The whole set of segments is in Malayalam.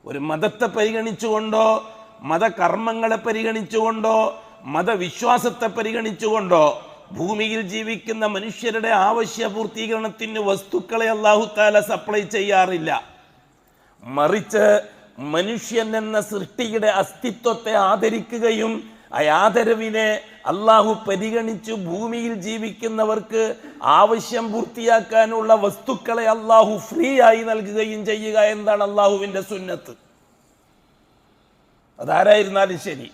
ഒരു മതത്തെ പരിഗണിച്ചുകൊണ്ടോ മതകർമ്മങ്ങളെ പരിഗണിച്ചുകൊണ്ടോ മതവിശ്വാസത്തെ പരിഗണിച്ചുകൊണ്ടോ ഭൂമിയിൽ ജീവിക്കുന്ന മനുഷ്യരുടെ ആവശ്യ പൂർത്തീകരണത്തിന് വസ്തുക്കളെ അല്ലാഹു തആല സപ്ലൈ ചെയ്യാറില്ല. മറിച്ച് മനുഷ്യൻ എന്ന സൃഷ്ടിയുടെ അസ്തിത്വത്തെ ആദരിക്കുകയും ആ ആദരവിനെ അള്ളാഹു പരിഗണിച്ചു ഭൂമിയിൽ ജീവിക്കുന്നവർക്ക് ആവശ്യം പൂർത്തിയാക്കാനുള്ള വസ്തുക്കളെ അള്ളാഹു ഫ്രീ ആയി നൽകുകയും ചെയ്യുക എന്നതാണ് അള്ളാഹുവിൻ്റെ സുന്നത്ത്. അതാരായിരുന്നാലും ശരി,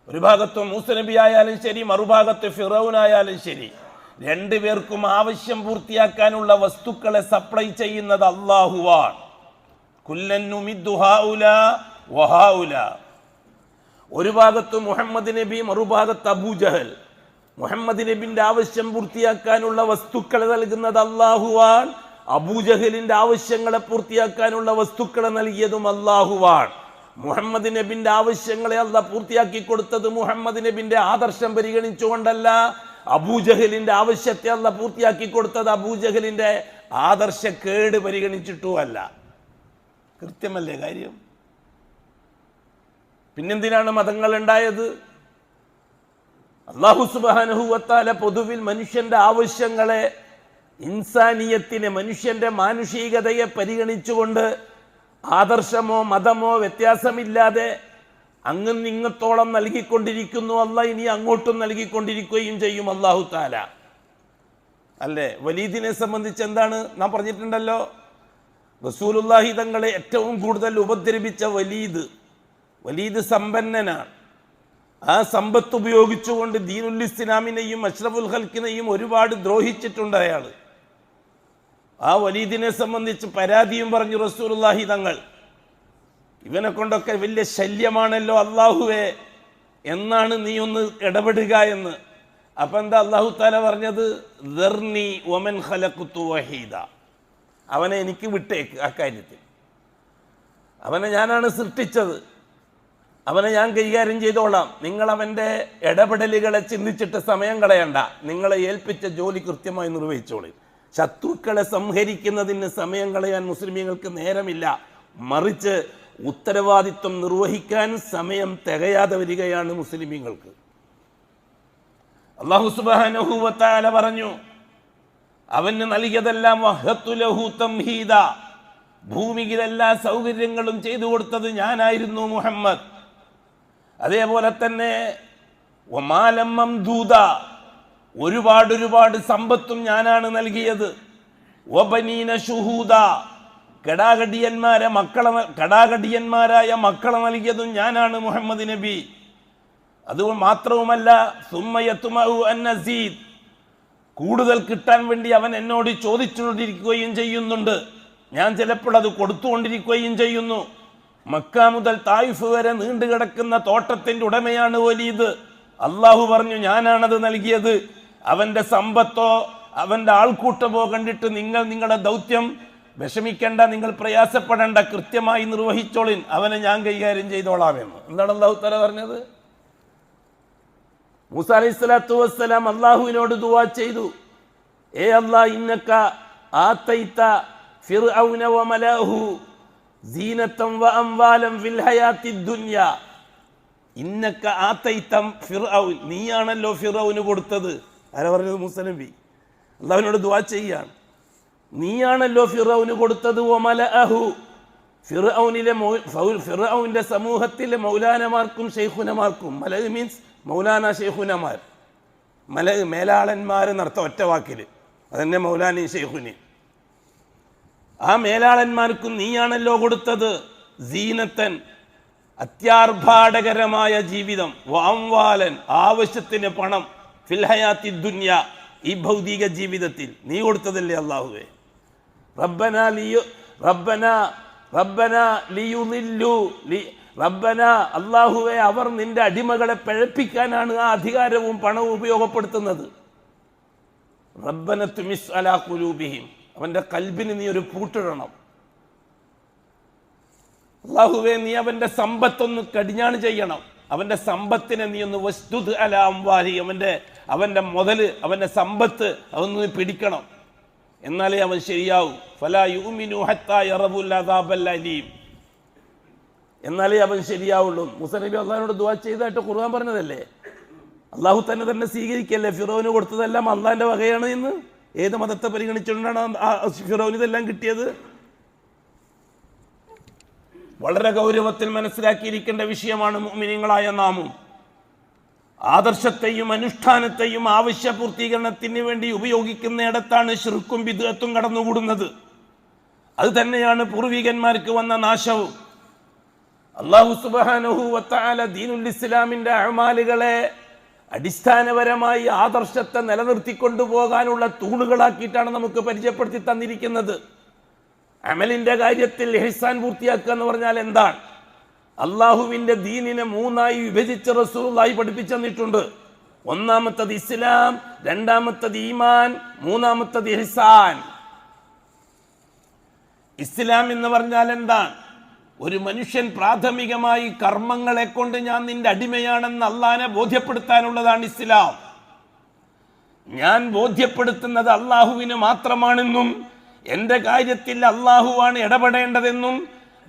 ഒരു ഭാഗത്ത് മൂസ നബി ആയാലും ശരി, മറുഭാഗത്ത് ഫിറൗൻ ആയാലും ശരി, രണ്ടുപേർക്കും ആവശ്യം പൂർത്തിയാക്കാനുള്ള വസ്തുക്കളെ സപ്ലൈ ചെയ്യുന്നത് അള്ളാഹുവാണ്. കുല്ലൻ നുമിദ്ദു ഹൗലാ വഹൗലാ. ഒരു ഭാഗത്ത് മുഹമ്മദ് നബി, മറുഭാഗത്ത് അബൂജഹൽ. മുഹമ്മദ് നബിന്റെ ആവശ്യം പൂർത്തിയാക്കാനുള്ള വസ്തുക്കളെ നൽകുന്നത് അള്ളാഹുവാൻ. അബൂജഹലിന്റെ ആവശ്യങ്ങളെ പൂർത്തിയാക്കാനുള്ള വസ്തുക്കളെ നൽകിയതും അള്ളാഹുവാൻ. മുഹമ്മദ് നബിന്റെ ആവശ്യങ്ങളെ അല്ലാഹ് പൂർത്തിയാക്കി കൊടുത്തത് മുഹമ്മദ് നബിന്റെ ആദർശം പരിഗണിച്ചുകൊണ്ടല്ല. അബൂജഹലിന്റെ ആവശ്യത്തെ അല്ലാഹ് പൂർത്തിയാക്കി കൊടുത്തത് അബൂജഹലിന്റെ ആദർശക്കേട് പരിഗണിച്ചിട്ടുമല്ല. കൃത്യമല്ലേ കാര്യം? പിന്നെന്തിനാണ് മതങ്ങൾ ഉണ്ടായത്? അല്ലാഹു സുബ്ഹാനഹു വ തആല പൊതുവിൽ മനുഷ്യന്റെ ആവശ്യങ്ങളെ, ഇൻസാനിയത്തിനെ, മനുഷ്യന്റെ മാനുഷികതയെ പരിഗണിച്ചുകൊണ്ട് ആദർശമോ മതമോ വ്യത്യാസമില്ലാതെ അങ്ങും ഇങ്ങത്തോളം നൽകിക്കൊണ്ടിരിക്കുന്നു. അല്ലാഹ് ഇനി അങ്ങോട്ടും നൽകിക്കൊണ്ടിരിക്കുകയും ചെയ്യും അല്ലാഹു തആല. അല്ലേ? വലീദിനെ സംബന്ധിച്ച് എന്താണ് നാം പറഞ്ഞിട്ടുണ്ടല്ലോ, റസൂലുള്ളാഹി തങ്ങളെ ഏറ്റവും കൂടുതൽ ഉപദ്രവിച്ച വലീദ് സമ്പന്നനാണ്. ആ സമ്പത്ത് ഉപയോഗിച്ചുകൊണ്ട് ദീനുൽ ഇസ്ലാമിനെയും അഷ്റഫുൽ ഖൽക്കിനെയും ഒരുപാട് ദ്രോഹിച്ചിട്ടുണ്ട് അയാൾ. ആ വലീദിനെ സംബന്ധിച്ച് പരാതിയും പറഞ്ഞു റസൂലുള്ളാഹി തങ്ങൾ. ഇവനെ കൊണ്ടൊക്കെ വലിയ ശല്യമാണല്ലോ അള്ളാഹുവേ, എന്നാണ് നീ ഒന്ന് ഇടപെടുക എന്ന്. അപ്പം എന്താ അല്ലാഹു തആല പറഞ്ഞത്? ദർനി വമൻ ഖലഖ്തു വഹീദ. അവനെ എനിക്ക് വിട്ടേക്ക്. അക്കാര്യത്തിൽ അവനെ ഞാനാണ് സൃഷ്ടിച്ചത്, അവനെ ഞാൻ കൈകാര്യം ചെയ്തോളാം. നിങ്ങൾ അവൻ്റെ ഇടപെടലുകളെ ചിന്തിച്ചിട്ട് സമയം കളയണ്ട. നിങ്ങളെ ഏൽപ്പിച്ച ജോലി കൃത്യമായി നിർവഹിച്ചോളി. ശത്രുക്കളെ സംഹരിക്കുന്നതിന് സമയം കളയാൻ മുസ്ലിമീങ്ങൾക്ക് നേരമില്ല. മറിച്ച് ഉത്തരവാദിത്വം നിർവഹിക്കാൻ സമയം തികയാതെ വരികയാണ് മുസ്ലിമീങ്ങൾക്ക്. അല്ലാഹു സുബ്ഹാനഹു വ തആല പറഞ്ഞു, അവന് നൽകിയതെല്ലാം വഹത്തു ലഹു തംഹീദ. ഭൂമിയിൽ എല്ലാ സൗകര്യങ്ങളും ചെയ്തു കൊടുത്തത് ഞാനായിരുന്നു മുഹമ്മദ്. അതേപോലെ തന്നെ വമാലം മംദൂദ, ഒരുപാട് സമ്പത്തും ഞാനാണ് നൽകിയത്. വബനീന ശുഹൂദ, കടാകടിയന്മാരായ മക്കളെ നൽകിയതും ഞാനാണ് മുഹമ്മദ് നബി. അത് മാത്രവുമല്ല, സുമ്മ യത്മഉ അൻ നസീദ്, കൂടുതൽ കിട്ടാൻ വേണ്ടി അവൻ എന്നോട് ചോദിച്ചുകൊണ്ടിരിക്കുകയും ചെയ്യുന്നുണ്ട്. ഞാൻ ചിലപ്പോൾ അത് കൊടുത്തുകൊണ്ടിരിക്കുകയും ചെയ്യുന്നു. മക്ക മുതൽ തായിഫ് വരെ നീണ്ടുകിടക്കുന്ന തോട്ടത്തിന്റെ ഉടമയാണ് വലീദ്. അള്ളാഹു പറഞ്ഞു ഞാനാണത് നൽകിയത്. അവന്റെ സമ്പത്തോ അവന്റെ ആൾക്കൂട്ടമോ കണ്ടിട്ട് നിങ്ങൾ നിങ്ങളുടെ ദൗത്യം വിഷമിക്കേണ്ട, നിങ്ങൾ പ്രയാസപ്പെടേണ്ട, കൃത്യമായി നിർവഹിച്ചോളിൻ, അവനെ ഞാൻ കൈകാര്യം ചെയ്തോളാമെന്ന്. എന്താണ് അല്ലാഹു തആല പറഞ്ഞത്? മൂസ അലൈഹിസ്സലാത്തു വസ്സലാം അള്ളാഹുവിനോട് ദുആ ചെയ്തു, ഏ അല്ലാഹ്, ഇന്നക ആതൈത ഫിർഔന വമലഅഹു സീനതൻ വഅംവാലൻ ഫിൽ ഹയാത്തിദ് ദുനിയ. ഇന്നക ആതൈത ഫിർഔൻ, നീയാണല്ലോ ഫിർഔന് കൊടുത്തത്. ആരാ പറഞ്ഞത്? മൂസ നബി അള്ളാഹുവിനോട് ദുആ ചെയ്യാണ്. നീയാണല്ലോ ഫിർഔന് കൊടുത്തത്. വമലഅഹു, ഫിർഔന്റെ സമൂഹത്തിലെ മൗലാനമാർക്കും ഷെയ്ഖുനമാർക്കും, മലഅ് മീൻസ് മൗലാന ഷെയ്ഖുനമാർ, മേലാളന്മാരെന്നർത്ഥം ഒറ്റ വാക്കിൽ, അതന്നെ മൗലാനി ഷെയ്ഖുനി. ആ മേലാളന്മാർക്കും നീയാണല്ലോ കൊടുത്തത്. സീനത്തൻ, അത്യാർഭാടകരമായ ജീവിതം, വഅംവാലൻ, ആവശ്യത്തിന് പണം, ഫിൽ ഹയാത്തി ദുനിയ, ഈ ഭൗതിക ജീവിതത്തിൽ നീ കൊടുത്തതല്ലേ അല്ലാഹുവേ. അല്ലാഹുവേ, അവർ നിന്റെ അടിമകളെ പിഴപ്പിക്കാനാണ് ആ അധികാരവും പണവും ഉപയോഗപ്പെടുത്തുന്നത്. റബ്ബന തുമിസ് അലാ ഖുലൂബിഹിം, അവന്റെ കൽബിന് നീ ഒരു പൂട്ടിടണം. അല്ലാഹുവേ, നീ അവന്റെ സമ്പത്തൊന്ന് കടിഞ്ഞാണ് ചെയ്യണം. അവന്റെ സമ്പത്തിനെ നീ ഒന്ന് വസ്തുദ് അലാ അംവാലി, അവന്റെ മുതല്, അവന്റെ സമ്പത്ത് അതൊന്ന് പിടിക്കണം, എന്നാലേ അവൻ ശരിയാവും. ഫലാ യുമിനു ഹത്താ യറവുൽ അദാബൽ അലീം. എന്നാലേ അവൻ ശരിയാവുള്ളൂ. മൂസാ നബി അള്ളാഹിനോട് ദുആ ചെയ്തതായിട്ട് ഖുർആൻ പറഞ്ഞതല്ലേ. അള്ളാഹു തന്നെ സ്വീകരിക്കല്ലേ ഫിറോന് കൊടുത്തതെല്ലാം അള്ളാഹിന്റെ വകയാണ് എന്ന്. ഏത് മതത്തെ പരിഗണിച്ചുകൊണ്ടാണ് ഫിറോന് ഇതെല്ലാം കിട്ടിയത്? വളരെ ഗൗരവത്തിൽ മനസ്സിലാക്കിയിരിക്കേണ്ട വിഷയമാണ് മുഅ്മിനീങ്ങളായ നാമും. ആദർശത്തെയും അനുഷ്ഠാനത്തെയും ആവശ്യ പൂർത്തീകരണത്തിന് വേണ്ടി ഉപയോഗിക്കുന്നിടത്താണ് ശിർക്കും ബിദ്അത്തും കടന്നുകൂടുന്നത്. അത് തന്നെയാണ് പൂർവികന്മാർക്ക് വന്ന നാശവും. അല്ലാഹു സുബ്ഹാനഹു വ തആല ദീനുൽ ഇസ്ലാമിന്റെ അഅമാലുകളെ അടിസ്ഥാനപരമായി ആദർശത്തെ നിലനിർത്തിക്കൊണ്ടുപോകാനുള്ള തൂണുകളാക്കിയിട്ടാണ് നമുക്ക് പരിചയപ്പെടുത്തി തന്നിരിക്കുന്നത്. അമലിന്റെ കാര്യത്തിൽ ഇഹ്സാൻ പൂർത്തിയാക്കുക എന്ന് പറഞ്ഞാൽ എന്താണ്? അള്ളാഹുവിന്റെ ദീനിനെ 3ആയി വിഭജിച്ച് റസൂലുള്ളാഹി പഠിപ്പിച്ചു തന്നിട്ടുണ്ട്. ഒന്നാമത്തത് ഇസ്ലാം, രണ്ടാമത്തത് ഈമാൻ, മൂന്നാമത്തത് ഇഹ്സാൻ. ഇസ്ലാം എന്ന് പറഞ്ഞാൽ എന്താണ്? ഒരു മനുഷ്യൻ പ്രാഥമികമായി കർമ്മങ്ങളെ കൊണ്ട് ഞാൻ നിന്റെ അടിമയാണെന്ന് അള്ളാഹിനെ ബോധ്യപ്പെടുത്താനുള്ളതാണ് ഇസ്ലാം. ഞാൻ ബോധ്യപ്പെടുത്തുന്നത് അള്ളാഹുവിന് മാത്രമാണെന്നും എൻ്റെ കാര്യത്തിൽ അള്ളാഹുവാണ് ഇടപെടേണ്ടതെന്നും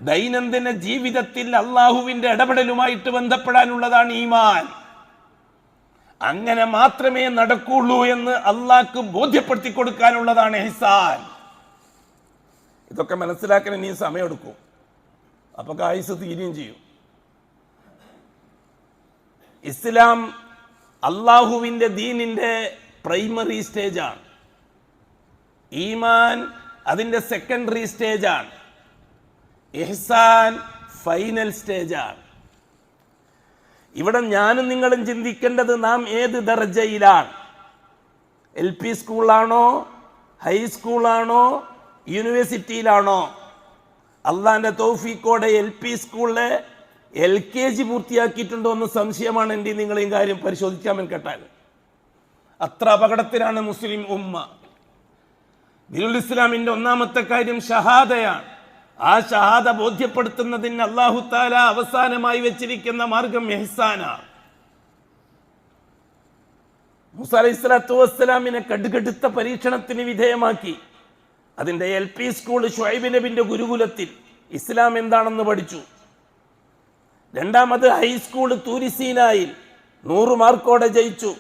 ദൈനംദിന ജീവിതത്തിൽ അള്ളാഹുവിൻ്റെ ഇടപെടലുമായിട്ട് ബന്ധപ്പെടാനുള്ളതാണ് ഈമാൻ. അങ്ങനെ മാത്രമേ നടക്കുള്ളൂ എന്ന് അള്ളാഹ്ക്ക് ബോധ്യപ്പെടുത്തി കൊടുക്കാനുള്ളതാണ് ഇഹ്സാൻ. ഇതൊക്കെ മനസ്സിലാക്കാൻ ഇനി സമയമെടുക്കും. അപ്പൊ ആയുസ് തീരുകയും ചെയ്യും. ഇസ്ലാം അള്ളാഹുവിൻ്റെ ദീനിന്റെ പ്രൈമറി സ്റ്റേജാണ്. ഈമാൻ അതിൻ്റെ സെക്കൻഡറി സ്റ്റേജാണ്. ഇഹ്സാൻ ഫൈനൽ സ്റ്റേജാണ്. ഇവിടെ ഞാനും നിങ്ങളും ചിന്തിക്കേണ്ടത് നാം ഏത് ദർജയിലാണ്? LP സ്കൂളാണോ, ഹൈസ്കൂളാണോ, യൂണിവേഴ്സിറ്റിയിലാണോ? അള്ളാന്റെ തൗഫീഖോടെ LP സ്കൂളിലെ LKG പൂർത്തിയാക്കിയിട്ടുണ്ടോ എന്ന് സംശയമാണ്. എൻ്റെ നിങ്ങളെയും കാര്യം പരിശോധിക്കാമെൻ കേട്ടാൽ അത്ര അപകടത്തിലാണ് മുസ്ലിം ഉമ്മ. ദീനുൽ ഇസ്ലാമിന്റെ ഒന്നാമത്തെ കാര്യം ഷഹാദയാണ്. ആ ഷഹാദ ബോധ്യപ്പെടുത്തുന്നതിന് അല്ലാഹു തആല അവസാനമായി വെച്ചിരിക്കുന്ന മാർഗം ഇഹ്സാനാണ്. മൂസാ അലൈഹിസ്സലാത്തു വസ്സലാമിനെ കടുകടുത്ത പരീക്ഷണത്തിന് വിധേയമാക്കി. അതിൻ്റെ LP സ്കൂൾ ശുഐബ് നബിന്റെ ഗുരുകുലത്തിൽ ഇസ്ലാം എന്താണെന്ന് പഠിച്ചു. രണ്ടാമത് ഹൈസ്കൂൾ തൂരിസീനായിൽ 100 മാർക്കോടെ ജയിച്ചു.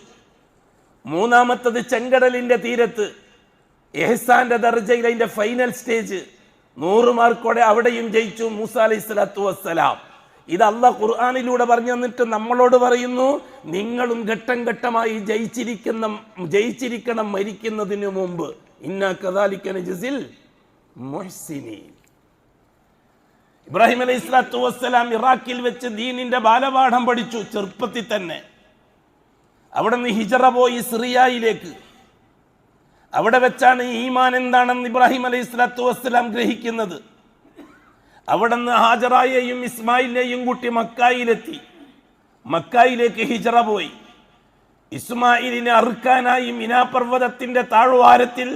മൂന്നാമത്തത് ചെങ്കടലിന്റെ തീരത്ത് ഇഹ്സാന്റെ ദർജയിൽ അതിന്റെ ഫൈനൽ സ്റ്റേജ് 100 മാർക്കോടെ അവിടെയും ജയിച്ചു മൂസാ അലൈഹിസ്സലാത്തു വസ്സലാം. ഇത് അല്ലാഹ് ഖുർആനിലൂടെ പറഞ്ഞു തന്നിട്ട് നമ്മളോട് പറയുന്നു, നിങ്ങളും ഘട്ടം ഘട്ടമായി ജയിച്ചിരിക്കണം മരിക്കുന്നതിന് മുമ്പ്. ഇന്നാ കദാലിക നജ്സിൽ മുഹ്സിനീൻ. ഇബ്രാഹിം അലൈഹിസ്സലാത്തു വസ്സലാം ഇറാഖിൽ വെച്ച് ദീനിന്റെ ബാലപാഠം പഠിച്ചു ചെറുപ്പത്തിൽ തന്നെ. അവിടെ നിന്ന് ഹിജറ പോയി സിറിയയിലേക്ക്. അവിടെ വെച്ചാണ് ഈമാൻ എന്താണെന്ന് ഇബ്രാഹിം അലൈഹിസ്സലാത്തു വസ്സലാം ഗ്രഹിക്കുന്നത്. അവിടെ നിന്ന് ഹാജറായെയും ഇസ്മായിലിനെയും കൂട്ടി മക്കായിലെത്തി. മക്കായിലേക്ക് ഹിജറ പോയി. ഇസ്മായിലിനെ അറുക്കാനായി മിനാ പർവ്വതത്തിന്റെ താഴ്വാരത്തിൽ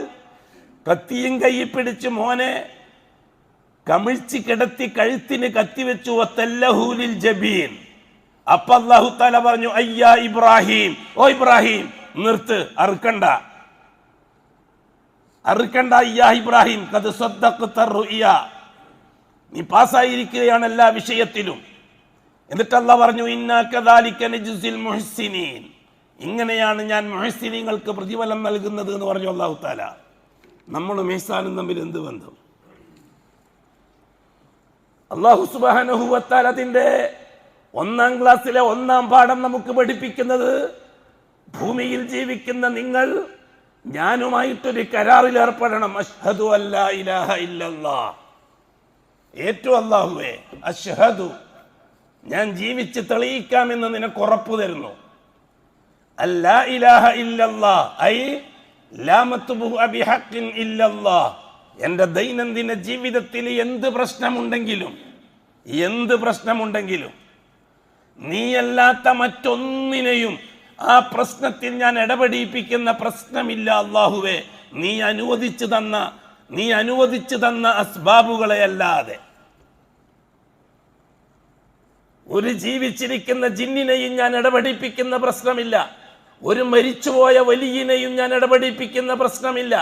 കത്തിയും കൈയിൽ പിടിച്ച് മോനെ കമിഴ്ചി കിടത്തി കഴുത്തിന് കത്തിവെച്ചു. വത്തല്ലഹൂലിൽ ജബീൻ. അപ്പൊ അല്ലാഹു തആല പറഞ്ഞു, അയ്യാ ഇബ്രാഹിം, ഓ ഇബ്രാഹിം നിർത്ത്, അറുക്കണ്ട അയ്യാ ഇബ്രാഹിം, ഖദ് സദ്ദഖ്ത റുയ, നീ പാസ്സായിരിക്കുകയാണ് എല്ലാ വിഷയത്തിലും. എന്നിട്ട് അല്ലാഹ് പറഞ്ഞു, ഇന്നാ കദാലിക നജ്സിൽ മുഹ്സിനീൻ, ഇങ്ങനെയാണ് ഞാൻ മുഹ്സിനീങ്ങൾക്ക് പ്രതിഫലം നൽകുന്നത് എന്ന് പറഞ്ഞു അല്ലാഹു തആല. നമ്മളും ഇഹ്സാനും തമ്മിൽ എന്ത് ബന്ധം? അല്ലാഹു സുബ്ഹാനഹു വ തആല അതിന്റെ 1-ാം ക്ലാസ്സിലെ 1-ാം പാഠം നമുക്ക് പഠിപ്പിക്കുന്നത്, ഭൂമിയിൽ ജീവിക്കുന്ന നിങ്ങൾ ഞാനുമായിട്ടൊരു കരാറിൽ ഏർപ്പെടണം. അഷ്ഹദു അല്ലാ ഇലാഹ ഇല്ലല്ലാഹ്, ഏറ്റു അല്ലാഹുവേ, അഷ്ഹദു, ഞാൻ ജീവിച്ച് തെളിയിക്കാമെന്ന് നിനക്ക് ഉറപ്പു തരുന്നു. അല്ലാ ഇലാഹ ഇല്ലല്ലാഹ് ഐ ലാ മത്ബൂഅ ബിഹഖിൻ ഇല്ലല്ലാഹ്. എൻ്റെ ദൈനംദിന ജീവിതത്തിൽ എന്ത് പ്രശ്നമുണ്ടെങ്കിലും നീയല്ലാത്ത മറ്റൊന്നിനെയും ആ പ്രശ്നത്തിൽ ഞാൻ ഇടപെടിപ്പിക്കുന്ന പ്രശ്നമില്ല അല്ലാഹുവേ, നീ അനുവദിച്ചു തന്ന അസ്ബാബുകളെ അല്ലാതെ. ഒരു ജീവിച്ചിരിക്കുന്ന ജിന്നിനെയും ഞാൻ ഇടപെടിപ്പിക്കുന്ന പ്രശ്നമില്ല. ഒരു മരിച്ചുപോയ വലിയനെയും ഞാൻ ഇടപെടിപ്പിക്കുന്ന പ്രശ്നമില്ല.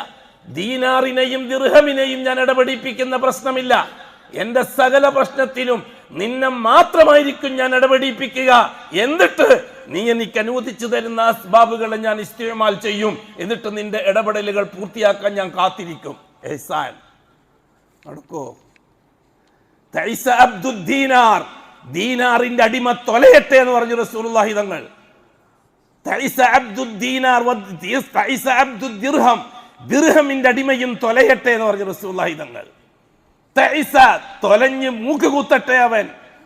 ദീനാറിനെയും ദിർഹമിനെയും ഞാൻ ഇടപെടിപ്പിക്കുന്ന പ്രശ്നമില്ല. എൻ്റെ സകല പ്രശ്നത്തിലും നിന്നെ മാത്രമായിരിക്കും ഞാൻ ഇടപെടിപ്പിക്കുക. എന്നിട്ട് നീ എനിക്ക് അനുവദിച്ചു തരുന്ന അസ്ബാബുകളെ ഞാൻ ഇസ്തിമാൽ ചെയ്യും. എന്നിട്ട് നിന്റെ ഇടപെടലുകൾ പൂർത്തിയാക്കാൻ ഞാൻ കാത്തിരിക്കും. ഇഹ്സാൻ നടക്കോ? തൈസ അബ്ദുദ്ദീനാർ, ദീനാറിന്റെ അടിമ തൊലയട്ടെ എന്ന് പറഞ്ഞു റസൂലുള്ളാഹി തങ്ങൾ. തൈസ അബ്ദുദ്ദീനാർ തൈസ അബ്ദുദ്ദിർഹം, ദിർഹമിന്റെ അടിമയും തൊലയട്ടെ എന്ന് പറഞ്ഞു റസൂലുള്ളാഹി തങ്ങൾ. തൈസ തൊലഞ്ഞ് മൂക്ക് കുത്തട്ടെ അവൻ,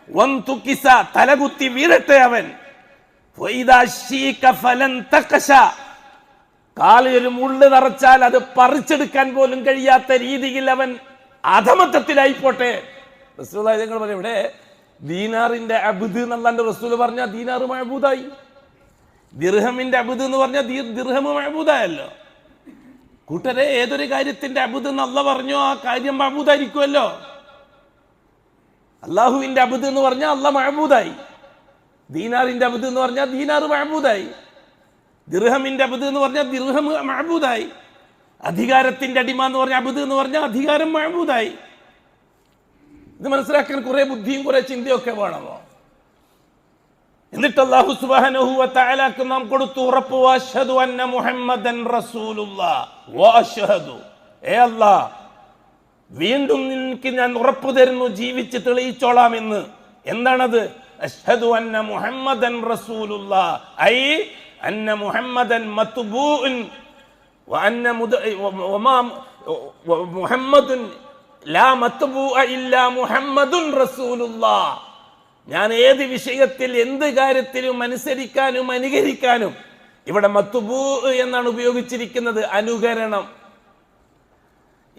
വൻതുകിസ തലകുത്തി വീഴട്ടെ അവൻ, ഫൈദാ ശീക ഫലൻ തഖശ, കാലിൽ ഒരു മുള്ള് തറച്ചാൽ അത് പറിച്ചെടുക്കാൻ പോലും കഴിയാത്ത രീതിയിൽ അവൻ അധമത്വത്തിലായിപ്പോട്ടെ. റസൂലുള്ളാഹി തങ്ങൾ പറയും ഇവിടെ ദീനാറിന്റെ അബ്ദ് എന്നല്ലാണ്ട് റസൂൽ പറഞ്ഞ ദീനാർ മഅബൂദായി, ദിർഹമിന്റെ അബ്ദ് എന്ന് പറഞ്ഞ ദിർഹം മഅബൂദായല്ലോ. കൂട്ടരെ, ഏതൊരു കാര്യത്തിന്റെ അബ്ദ് എന്ന് അല്ലാഹ് പറഞ്ഞോ ആ കാര്യം മഅബൂദായിരിക്കുമല്ലോ. അല്ലാഹുവിന്റെ അബ്ദ് എന്ന് പറഞ്ഞാൽ അല്ലാഹ് മഅബൂദായി, ദീനാറിന്റെ അബ്ദ് എന്ന് പറഞ്ഞാൽ ദീനാർ മഅബൂദായി, ദിർഹമിന്റെ അബ്ദ് എന്ന് പറഞ്ഞാൽ ദിർഹം മഅബൂദായി, അധികാരത്തിന്റെ അടിമ എന്ന് പറഞ്ഞ അബ്ദ് എന്ന് പറഞ്ഞാൽ അധികാരം മഅബൂദായി. ഇത് മനസ്സിലാക്കാൻ കുറെ ബുദ്ധിയും കുറെ ചിന്തയൊക്കെ വേണമോ? എന്നിട്ട് അല്ലാഹു സുബ്ഹാനഹു വ തആലക്ക് നാം കൊടുത്തു ഉറപ്പ്, വഅശ്ഹദു അന്ന മുഹമ്മദൻ റസൂലുള്ളാഹ് വഅശ്ഹദു, ഏ അല്ലാഹ് വീണ്ടും നിനക്ക് ഞാൻ ഉറപ്പ് തരുന്നു, ജീവിച്ച് തെളിയിച്ചോളാമെന്ന്. എന്താണത്? അശ്ഹദു അന്ന മുഹമ്മദൻ റസൂലുള്ളാഹ്, ഐ അന്ന മുഹമ്മദൻ മത്ബൂഉൻ വ അന്ന മുഹമ്മദുൻ ലാ മത്ബൂഅ ഇല്ലാ മുഹമ്മദുൻ റസൂലുള്ളാഹ്. ഞാൻ ഏത് വിഷയത്തിൽ എന്ത് കാര്യത്തിലും അനുസരിക്കാനും അനുകരിക്കാനും, ഇവിടെ മത്ബൂ എന്നാണ് ഉപയോഗിച്ചിരിക്കുന്നത്, അനുകരണം.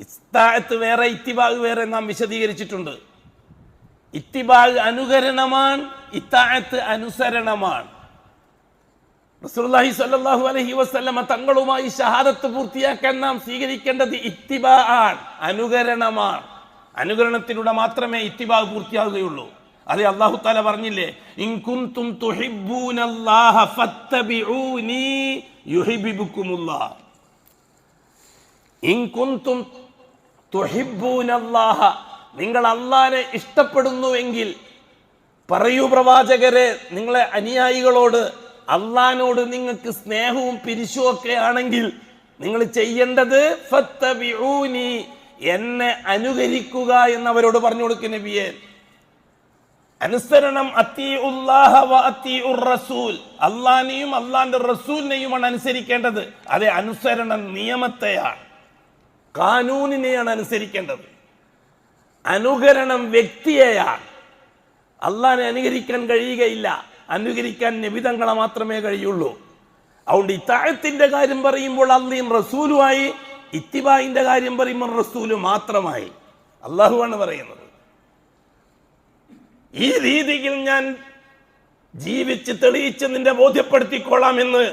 ഇസ്താഅത്ത് വേറെ ഇത്തിബാഅ് വേറെ നാം വിശദീകരിച്ചിട്ടുണ്ട്. ഇത്തിബാഅ് അനുകരണമാണ്, ഇത്താഅത്ത് അനുസരണമാണ്. റസൂലുള്ളാഹി സ്വല്ലല്ലാഹു അലൈഹി വസല്ലമ തങ്ങളുമായി ഷഹാദത്ത് പൂർത്തിയാക്കാൻ നാം സ്വീകരിക്കേണ്ടത് ഇത്തിബാഅ്, അനുകരണമാണ്. അനുകരണത്തിലൂടെ മാത്രമേ ഇത്തിബാഅ് പൂർത്തിയാകുകയുള്ളൂ. അതെ അല്ലാഹു തആല പറഞ്ഞില്ലേ, ഇൻ കുൻതും തുഹിബ്ബൂനല്ലാഹ ഫത്തബിഊനി യുഹിബ്ബുകുമുല്ലാഹ്. ഇൻ കുൻതും തുഹിബ്ബൂനല്ലാഹ, നിങ്ങൾ അല്ലാഹനെ ഇഷ്ടപ്പെടുന്നുവെങ്കിൽ പറയൂ പ്രവാചകരെ, നിങ്ങളെ അനുയായികളോട് അല്ലാഹനോട് നിങ്ങൾക്ക് സ്നേഹവും പിരിശും ഒക്കെ ആണെങ്കിൽ നിങ്ങൾ ചെയ്യേണ്ടത് ഫത്തബിഊനി, എന്നെ അനുകരിക്കുക എന്നവരോട് പറഞ്ഞു കൊടുക്കുന്ന നബിയെ. അനുസരണം അത്തിഉല്ലാഹ വ അത്തിഉർ റസൂൽ, അല്ലാഹനെയും അല്ലാഹന്റെ റസൂലിനെയുമാണ് അനുസരിക്കേണ്ടത്. അതെ, അനുസരണം നിയമത്തെയാണ്, കാനൂനിനെയാണ് അനുസരിക്കേണ്ടത്. അനുകരണം വ്യക്തിയെയാണ്. അല്ലാഹനെ അനുകരിക്കാൻ കഴിയുകയില്ല, അനുകരിക്കാൻ നബിതങ്ങളെ മാത്രമേ കഴിയുള്ളൂ. അതുകൊണ്ട് ഇത്താഅത്തിന്റെ കാര്യം പറയുമ്പോൾ അല്ലാഹും റസൂലുമായി, ഇത്തിബാഇന്റെ കാര്യം പറയുമ്പോൾ റസൂല് മാത്രമായി. അല്ലാഹുവാണ് പറയുന്നത്. ഈ രീതിയിൽ ഞാൻ ജീവിച്ച് തെളിയിച്ച് നിന്നെ ബോധ്യപ്പെടുത്തിക്കൊള്ളാമെന്ന്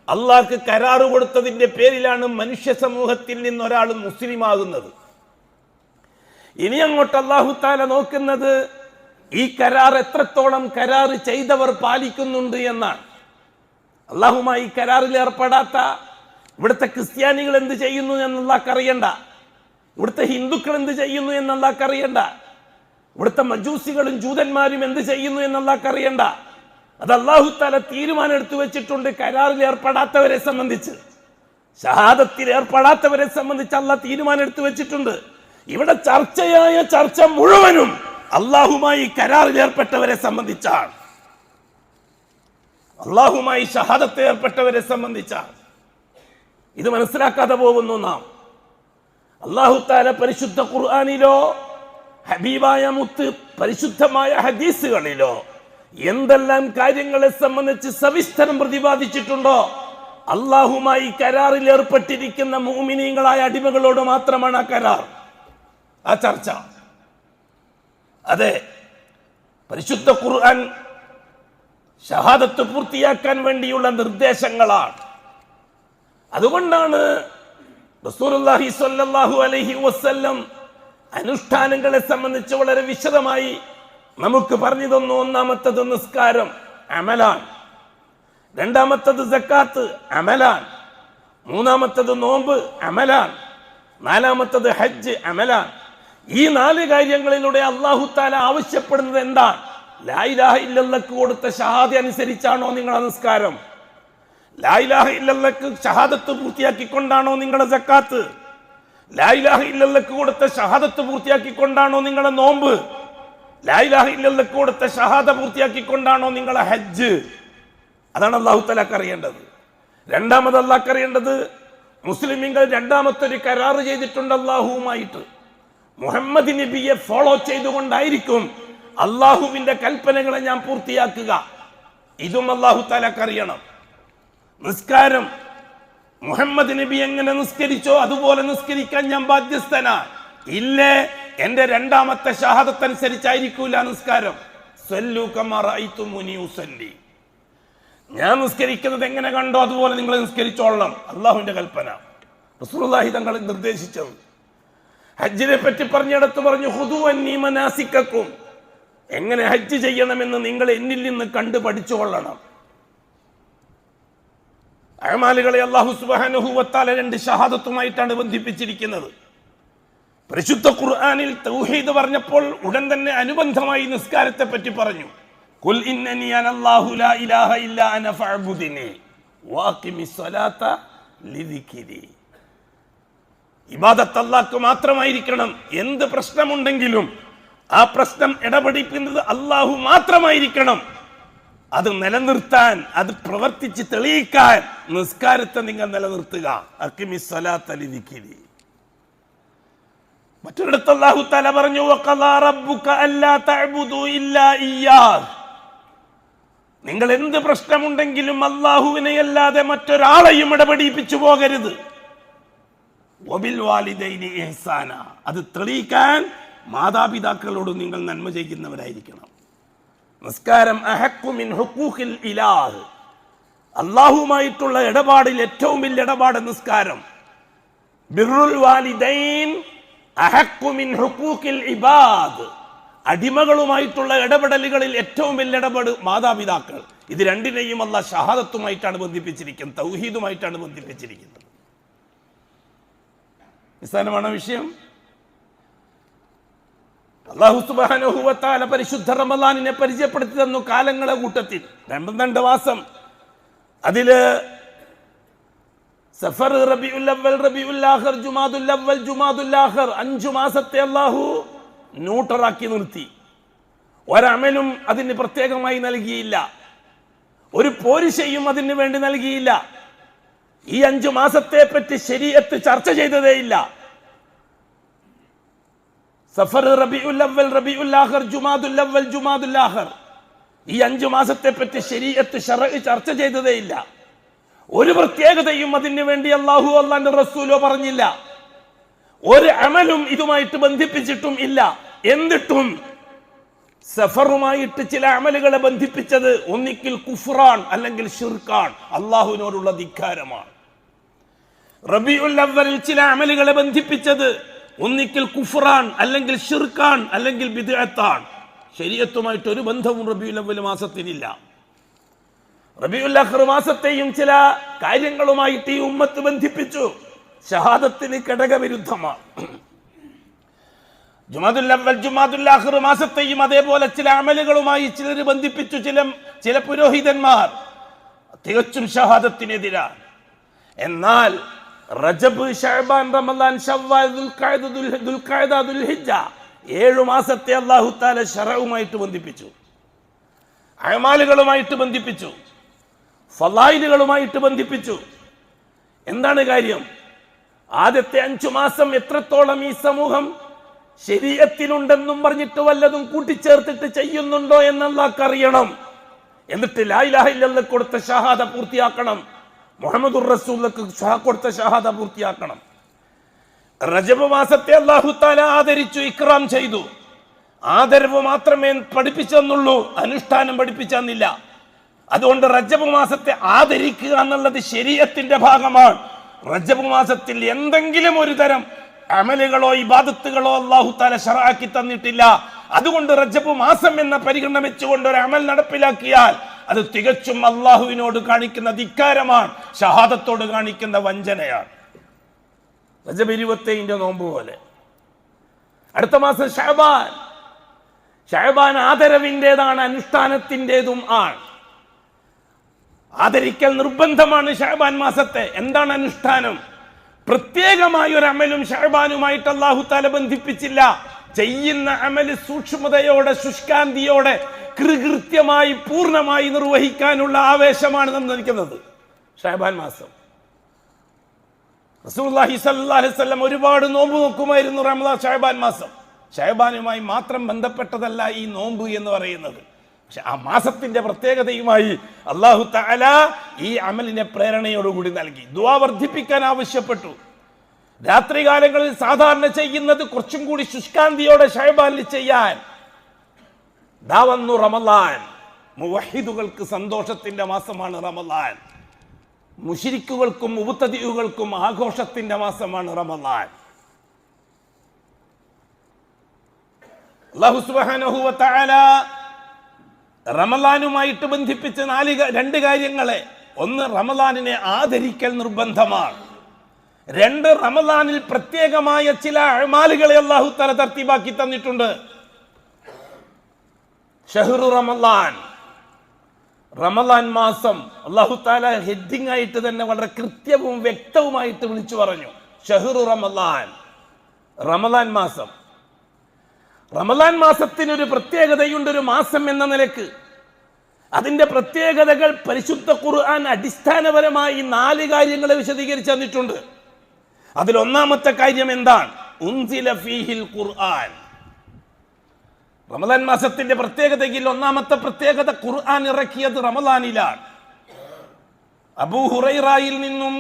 അള്ളാഹ്ക്ക് കരാറ് കൊടുത്തതിന്റെ പേരിലാണ് മനുഷ്യ സമൂഹത്തിൽ നിന്ന് ഒരാൾ മുസ്ലിം ആകുന്നത്. ഇനി അങ്ങോട്ട് അല്ലാഹു തആല നോക്കുന്നത് ഈ കരാർ എത്രത്തോളം കരാർ ചെയ്തവർ പാലിക്കുന്നുണ്ട് എന്നാണ്. അള്ളാഹുമായി കരാറിൽ ഏർപ്പെടാത്ത ഇവിടുത്തെ ക്രിസ്ത്യാനികൾ എന്ത് ചെയ്യുന്നു എന്നുള്ളാഹ്ക്ക് അറിയണ്ട, ഇവിടുത്തെ ഹിന്ദുക്കൾ എന്ത് ചെയ്യുന്നു എന്നുള്ളാഹ്ക്ക് അറിയണ്ട, ഇവിടുത്തെ മജൂസികളും ജൂതന്മാരും എന്ത് ചെയ്യുന്നു എന്നുള്ളാഹ്ക്ക് അറിയണ്ട. അത് അല്ലാഹു തആല തീരുമാനം എടുത്തു വെച്ചിട്ടുണ്ട്. കരാറിൽ ഏർപ്പെടാത്തവരെ സംബന്ധിച്ച്, ഷഹാദത്തിൽ ഏർപ്പെടാത്തവരെ സംബന്ധിച്ച് അല്ലാഹ് തീരുമാനം എടുത്തു വെച്ചിട്ടുണ്ട്. ഇവിടെ ചർച്ചയായ ചർച്ച മുഴുവനും അല്ലാഹുമായി കരാറിൽ ഏർപ്പെട്ടവരെ സംബന്ധിച്ചാണ്, അല്ലാഹുമായി ഷഹാദത്ത് ഏർപ്പെട്ടവരെ സംബന്ധിച്ചാണ്. ഇത് മനസ്സിലാക്കാതെ പോകുന്നു നാം. അല്ലാഹു തആല പരിശുദ്ധ ഖുർആനിലോ ഹബീബായ മുത്ത് പരിശുദ്ധമായ ഹദീസുകളിലോ എന്തെല്ലാം കാര്യങ്ങളെ സംബന്ധിച്ച് സവിസ്തരം പ്രതിപാദിച്ചിട്ടുണ്ടോ, അല്ലാഹുമായി കരാറിൽ ഏർപ്പെട്ടിരിക്കുന്ന മുഅ്മിനീങ്ങളായ അടിമകളോട് മാത്രമാണ് ആ കരാർ, ആ ചർച്ച. അതെ, പരിശുദ്ധ ഖുർആൻ ഷഹാദത്ത് പൂർത്തിയാക്കാൻ വേണ്ടിയുള്ള നിർദ്ദേശങ്ങളാണ്. അതുകൊണ്ടാണ് റസൂലുള്ളാഹി സ്വല്ലല്ലാഹു അലൈഹി വസല്ലം അനുഷ്ഠാനങ്ങളെ സംബന്ധിച്ച് വളരെ വിശദമായി നമുക്ക് പറഞ്ഞു തന്നു. ഒന്നാമത്തത് നിസ്കാരം, അമലാൻ. രണ്ടാമത്തത് സക്കാത്ത്, അമലാൻ. മൂന്നാമത്തത് നോമ്പ്, അമലാൻ. നാലാമത്തത് ഹജ്ജ്, അമലാൻ. ഈ 4 കാര്യങ്ങളിലൂടെ അല്ലാഹു തആല ആവശ്യപ്പെടുന്നത് എന്താണ്? ലാ ഇലാഹ ഇല്ലല്ലാഹ് കൊടുത്ത ഷഹാദ അനുസരിച്ചാണോ നിങ്ങളുടെ നിസ്കാരം? ലാ ഇലാഹ ഇല്ലല്ലാഹ് ഷഹാദത്ത് പൂർത്തിയാക്കിക്കൊണ്ടാണോ നിങ്ങളുടെ സക്കാത്ത്? ലാ ഇലാഹ ഇല്ലല്ലാഹ് കൊടുത്ത ഷഹാദത്ത് പൂർത്തിയാക്കിക്കൊണ്ടാണോ നിങ്ങളുടെ നോമ്പ്? ലാ ഇലാഹ ഇല്ലല്ലാഹ് കൊടുത്ത ഷഹാദ പൂർത്തിയാക്കിക്കൊണ്ടാണോ നിങ്ങളുടെ ഹജ്ജ്? അതാണ് അല്ലാഹു തആലക്ക് അറിയേണ്ടത്. രണ്ടാമത് അല്ലാഹ്ക്ക് അറിയേണ്ടത്, മുസ്ലിമീങ്ങൾ രണ്ടാമത്തെ ഒരു കരാർ ചെയ്തിട്ടുണ്ട് അല്ലാഹുവുമായിട്ട്. മുഹമ്മദ് നബിയെ ഫോളോ ചെയ്തുകൊണ്ടായിരിക്കും അള്ളാഹുവിന്റെ കൽപ്പനകളെ ഞാൻ പൂർത്തിയാക്കുക. ഇതും അല്ലാഹു തആലക്ക് അറിയണം. നിസ്കാരം മുഹമ്മദ് നബി എങ്ങനെ നിസ്കരിച്ചോ അതുപോലെ നിസ്കരിക്കാൻ ഞാൻ ബാധ്യസ്ഥനാണ്. ഇല്ലേ എന്റെ രണ്ടാമത്തെ ഷഹാദത്ത് അനുസരിച്ചായിരിക്കൂല നിസ്കാരം. സല്ലു കമാ റഅയ്തുമുനി ഉസല്ലി, ഞാൻ നിസ്കരിക്കുന്നത് എങ്ങനെ കണ്ടോ അതുപോലെ നിങ്ങൾ നിസ്കരിച്ചോളണം. അള്ളാഹുവിന്റെ കൽപ്പന, റസൂലുള്ളാഹി തങ്ങൾ നിർദ്ദേശിച്ചത്. ഹജ്ജിനെ പറ്റി പറഞ്ഞിടത്ത് പറഞ്ഞു, ഖുദൂ അന്നീ മനാസിക്കക്കും, എങ്ങനെ ഹജ്ജ് ചെയ്യണമെന്ന് നിങ്ങൾ എന്നിൽ നിന്ന് കണ്ടു പഠിച്ചുകൊള്ളണം. അഅമാലുകളെ അല്ലാഹു സുബ്ഹാനഹു വ തആല 2 ഷഹാദത്തുമായിട്ടാണ് ബന്ധിപ്പിച്ചിരിക്കുന്നത്. പരിശുദ്ധ ഖുർആനിൽ തൗഹീദ് പറഞ്ഞപ്പോൾ ഉടൻ തന്നെ അനുബന്ധമായി നിസ്കാരത്തെ പറ്റി പറഞ്ഞു. ഖുൽ ഇന്നനി അനല്ലാഹു ലാ ഇലാഹ ഇല്ലാ അന ഫഅബ്ദുനി വഅഖിമിസ് സ്വലാത ലിദിക്രി. ഇബാദത്ത് അല്ലാഹ്ക്ക് മാത്രമായിരിക്കണം. എന്ത് പ്രശ്നമുണ്ടെങ്കിലും ആ പ്രശ്നം ഇടപെടിക്കുന്നത് അല്ലാഹു മാത്രമായിരിക്കണം. അത് നിലനിർത്താൻ, അത് പ്രവർത്തിച്ച് തെളിയിക്കാൻ നിസ്കാരത്തെ നിങ്ങൾ നിലനിർത്തുക. അഖിമിസ് സ്വലാത ലിദിക്രി. മറ്റൊരിടത്ത് അല്ലാഹു തആല പറഞ്ഞു, വഖദാ റബ്ബുക അല്ലാ തഅബുദു ഇല്ലാ ഇയ്യാഹ്, നിങ്ങൾ എന്ത് പ്രശ്നമുണ്ടെങ്കിലും അല്ലാഹുവിനെ അല്ലാതെ മറ്റൊരാളെയും ഇടപെടിപ്പിച്ചു പോകരുത്. വബിൽ വാലിദൈനി ഇഹ്സാന, അത് തെളിയിക്കാൻ മാതാപിതാക്കളോട് നിങ്ങൾ നന്മ ചെയ്യുന്നവരായിരിക്കണം. നിസ്കാരം അഹഖു മിൻ ഹുഖൂഖിൽ ഇലാഹ്, അല്ലാഹുവുമായിട്ടുള്ള ഇടപാടിൽ ഏറ്റവും വലിയ ഇടപാട് നിസ്കാരം. ബിർറുൽ വാലിദൈൻ അഹഖു മിൻ ഹുഖൂഖിൽ ഇബാദ്, അടിമകളുമായിട്ടുള്ള ഇടപെടലുകളിൽ ഏറ്റവും വലിയ ഇടപെടൽ മാതാപിതാക്കൾ. ഇത് രണ്ടിനെയും അല്ലാഹ് ഷഹാദത്തുമായിട്ടാണ് ബന്ധിപ്പിച്ചിരിക്കുന്നത്, തൗഹീദുമായിട്ടാണ് ബന്ധിപ്പിച്ചിരിക്കുന്നത്. നിസ്സാരമാണ് വിഷയം. അല്ലാഹു സുബ്ഹാനഹു വ തആല പരിശുദ്ധ റമളാനിനെ പരിചയപ്പെടുത്തി തന്നു. കാലങ്ങളെ കൂട്ടത്തിൽ 12 മാസം, അതില് സഫർ, റബീഉൽ അവ്വൽ, റബീഉൽ ആഖിർ, ജുമാദുൽ അവ്വൽ, ജുമാദുൽ ആഖിർ, 5 മാസത്തെ അല്ലാഹു ന്യൂട്രലാക്കി നിർത്തി. ഒരമലും അതിന് പ്രത്യേകമായി നൽകിയില്ല, ഒരു പോരിശയും അതിന് വേണ്ടി നൽകിയില്ല. ഈ 5 മാസത്തെ പറ്റി ശരീഅത്ത് ചർച്ച ചെയ്തതേയില്ല. സഫർ, റബീഉൽ അവ്വൽ, റബീഉൽ ആഖിർ, ജുമാദുൽ അവ്വൽ, ജുമാദുൽ ആഖിർ, ഈ 5 മാസത്തെ പറ്റി ശരീഅത്ത് ശർഅ് ചർച്ച ചെയ്തതേയില്ല. ഒരു പ്രത്യേകതയും അതിനു വേണ്ടി അല്ലാഹു അല്ലാഹുവിന്റെ റസൂലോ പറഞ്ഞില്ല. ഒരു അമലും ഇതുമായിട്ട് ബന്ധിപ്പിച്ചിട്ടും ഇല്ല. എന്നിട്ടും സഫറുമായിട്ട് ചില അമലുകളെ ബന്ധിപ്പിച്ചത് ഒന്നിക്കിൽ കുഫ്റാൻ അല്ലെങ്കിൽ ഷിർക്കാൻ, അള്ളാഹുവിനോടുള്ള ധിക്കാരമാണ്. റബീഉൽ അവ്വലിൽ ചില അമലുകളെ ബന്ധിപ്പിച്ചത് ഒന്നിക്കിൽ കുഫ്റാൻ അല്ലെങ്കിൽ ഷിർക്കാൻ അല്ലെങ്കിൽ ബിദ്അത്താണ്. ശരീഅത്തുമായിട്ട് ഒരു ബന്ധവും റബീഉൽ അവ്വൽ മാസത്തിനില്ല. റബീഉൽ ആഖിർ മാസത്തെയും ചില കാര്യങ്ങളുമായിട്ട് ഈ ഉമ്മത്ത് ബന്ധിപ്പിച്ചു. ഷഹാദത്തിന് ഘടകവിരുദ്ധമാണ്. ജുമാദുൽ അവ്വൽ, ജുമാദുൽ ആഖിർ മാസത്തെയും അതേപോലെ ചില അമലുകളുമായി ചിലർ ബന്ധിപ്പിച്ചു. ചില പുരോഹിതന്മാർ തികച്ചും ഷഹാദത്തിനെതിരാണ്. എന്നാൽ റജബ്, ശഅബാൻ, റമളാൻ, ശവ്വാൽ, ദുൽഖഅദ, ദുൽഹിജ്ജ 7 മാസത്തെ അല്ലാഹു തആല ശറഉമായിട്ട് ബന്ധിപ്പിച്ചു, അമാലുകളുമായിട്ട് ബന്ധിപ്പിച്ചു, ഫളായിലുകളുമായിട്ട് ബന്ധിപ്പിച്ചു. എന്താണ് കാര്യം? ആദ്യത്തെ 5 മാസം എത്രത്തോളം ഈ സമൂഹം ശരീഅത്തിനുണ്ടെന്നും പറഞ്ഞിട്ട് വല്ലതും കൂട്ടിച്ചേർത്തിട്ട് ചെയ്യുന്നുണ്ടോ എന്ന് അല്ലാഹുക്ക് അറിയണം. എന്നിട്ട് ലാ ഇലാഹ ഇല്ലല്ലാഹ് കൊടുത്ത ഷഹാദ പൂർത്തിയാക്കണം, മുഹമ്മദുർ റസൂലുള്ളാഹി കൊടുത്ത ഷഹാദ പൂർത്തിയാക്കണം. റജബ് മാസത്തെ അല്ലാഹു തആല ആദരിച്ചു, ഇക്റാം ചെയ്തു. ആദരവ് മാത്രമേ പഠിപ്പിച്ചെന്നുള്ളൂ, അനുഷ്ഠാനം പഠിപ്പിച്ചെന്നില്ല. അതുകൊണ്ട് റജബ് മാസത്തെ ആദരിക്കുക എന്നുള്ളത് ശരീഅത്തിന്റെ ഭാഗമാണ്. റജബ് മാസത്തിൽ എന്തെങ്കിലും ഒരു തരം അമലുകളോ ഇബാദത്തുകളോ അല്ലാഹു തആല ശറഅക്കി തന്നിട്ടില്ല. അതുകൊണ്ട് റജബ് മാസം എന്ന പരിഗണന വെച്ചുകൊണ്ട് ഒരു അമൽ നടപ്പിലാക്കിയാൽ അത് തികച്ചും അല്ലാഹുവിനോട് കാണിക്കുന്ന ധിക്കാരമാണ്, ഷഹാദത്തോട് കാണിക്കുന്ന വഞ്ചനയാണ്. റജബ് 27 നോമ്പ് പോലെ. അടുത്ത മാസം ശഅബാൻ. ശഅബാൻ ആദരവിൻ്റെതാണ്, അനുഷ്ഠാനത്തിൻ്റെതും ആണ്. ആദരിക്കൽ നിർബന്ധമാണ് ശഅബാൻ മാസത്തെ. എന്താണ് അനുഷ്ഠാനം? പ്രത്യേകമായ ഒരു അമലും ശഅബാനുമായിട്ട് അല്ലാഹു തആല ബന്ധിപ്പിച്ചില്ല. ചെയ്യുന്ന അമല് സൂക്ഷ്മതയോടെ, ശുഷ്കാന്തിയോടെ, കൃത്യമായി, പൂർണ്ണമായി നിർവഹിക്കാനുള്ള ആവേശമാണ് തന്നിരിക്കുന്നത് ശഅബാൻ മാസം. റസൂലുള്ളാഹി സ്വല്ലല്ലാഹു അലൈഹി വസല്ലം ഒരുപാട് നോമ്പ് നോക്കുമായിരുന്നു റമദാൻ ശഅബാൻ മാസം. ശഅബാനുമായി മാത്രം ബന്ധപ്പെട്ടതല്ല ഈ നോമ്പ് എന്ന് പറയുന്നത്. പക്ഷെ ആ മാസത്തിന്റെ പ്രത്യേകതയുമായി അല്ലാഹു തആല ഈ അമലിനെ പ്രേരണയോടുകൂടി നൽകി. ദുആ വർദ്ധിപ്പിക്കാൻ ആവശ്യപ്പെട്ടു. രാത്രികാലങ്ങളിൽ സാധാരണ ചെയ്യുന്നത് കുറച്ചും കൂടി ശുഷ്കാന്തിയോടെ ശഅബാനിൽ ചെയ്യാൻ. ദാ വന്നു റമളാൻ. മുവഹിദുകൾക്ക് സന്തോഷത്തിന്റെ മാസമാണ് റമളാൻ. മുശ്രിക്കുകൾക്കും മുബ്തദിഉകൾക്കും ആഘോഷത്തിന്റെ മാസമാണ് റമളാൻ. അല്ലാഹു സുബ്ഹാനഹു വ തആല റമളാനുമായിട്ട് ബന്ധിപ്പിച്ച രണ്ട് കാര്യങ്ങളെ. ഒന്ന്, റമളാനിനെ ആദരിക്കൽ നിർബന്ധമാണ്. രണ്ട്, റമളാനിൽ പ്രത്യേകമായ ചില അഅ്മാലുകളെ അല്ലാഹു തആല തർത്തീബാക്കി തന്നിട്ടുണ്ട്. ഷഹ്റു റമളാൻ, റമളാൻ മാസം അല്ലാഹു തആല ഹെഡിങ് ആയിട്ട് തന്നെ വളരെ കൃത്യവും വ്യക്തവുമായിട്ട് വിളിച്ചു പറഞ്ഞു. ഷഹ്റു റമളാൻ, റമളാൻ മാസം. റമളാൻ മാസത്തിനൊരു പ്രത്യേകതയുണ്ട് ഒരു മാസം എന്ന നിലക്ക്. അതിന്റെ പ്രത്യേകതകൾ പരിശുദ്ധ ഖുർആൻ അടിസ്ഥാനപരമായി 4 കാര്യങ്ങളെ വിശദീകരിച്ചു തന്നിട്ടുണ്ട്. അതിൽ ഒന്നാമത്തെ കാര്യം എന്താണ്? ഉൻസില ഫീഹിൽ ഖുർആൻ. റമളാൻ മാസത്തിന്റെ പ്രത്യേകതയിൽ ഒന്നാമത്തെ പ്രത്യേകത, ഖുർആൻ ഇറക്കിയത് റമളാനിലാണ്. അബൂ ഹുറൈറയിൽ നിന്നും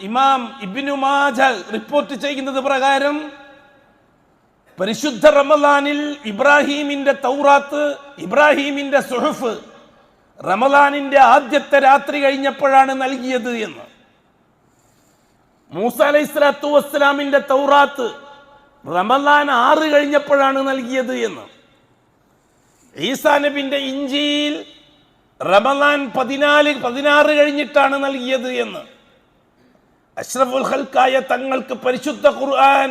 ഇമാം ഇബ്നു മാജ റിപ്പോർട്ട് ചെയ്യുന്നത് പ്രകാരം പരിശുദ്ധ റമളാനിൽ ഇബ്രാഹീമിന്റെ തൗറാത്ത്, ഇബ്രാഹീമിന്റെ സുഹഫ് റമളാനിന്റെ ആദ്യത്തെ രാത്രി കഴിഞ്ഞപ്പോഴാണ് നൽകിയത് എന്ന്. മൂസ അലൈഹിസ്സലാത്തു വസ്സലാമിന്റെ തൗറാത്ത് റമളാൻ 6 കഴിഞ്ഞപ്പോഴാണ് നൽകിയത് എന്ന്. ഈസാ നബിന്റെ ഇഞ്ചീൽ റമളാൻ 16 കഴിഞ്ഞിട്ടാണ് നൽകിയത് എന്ന്. അഷ്റഫുൽ ഖൽഖായ തങ്ങൾക്ക് പരിശുദ്ധ ഖുർആൻ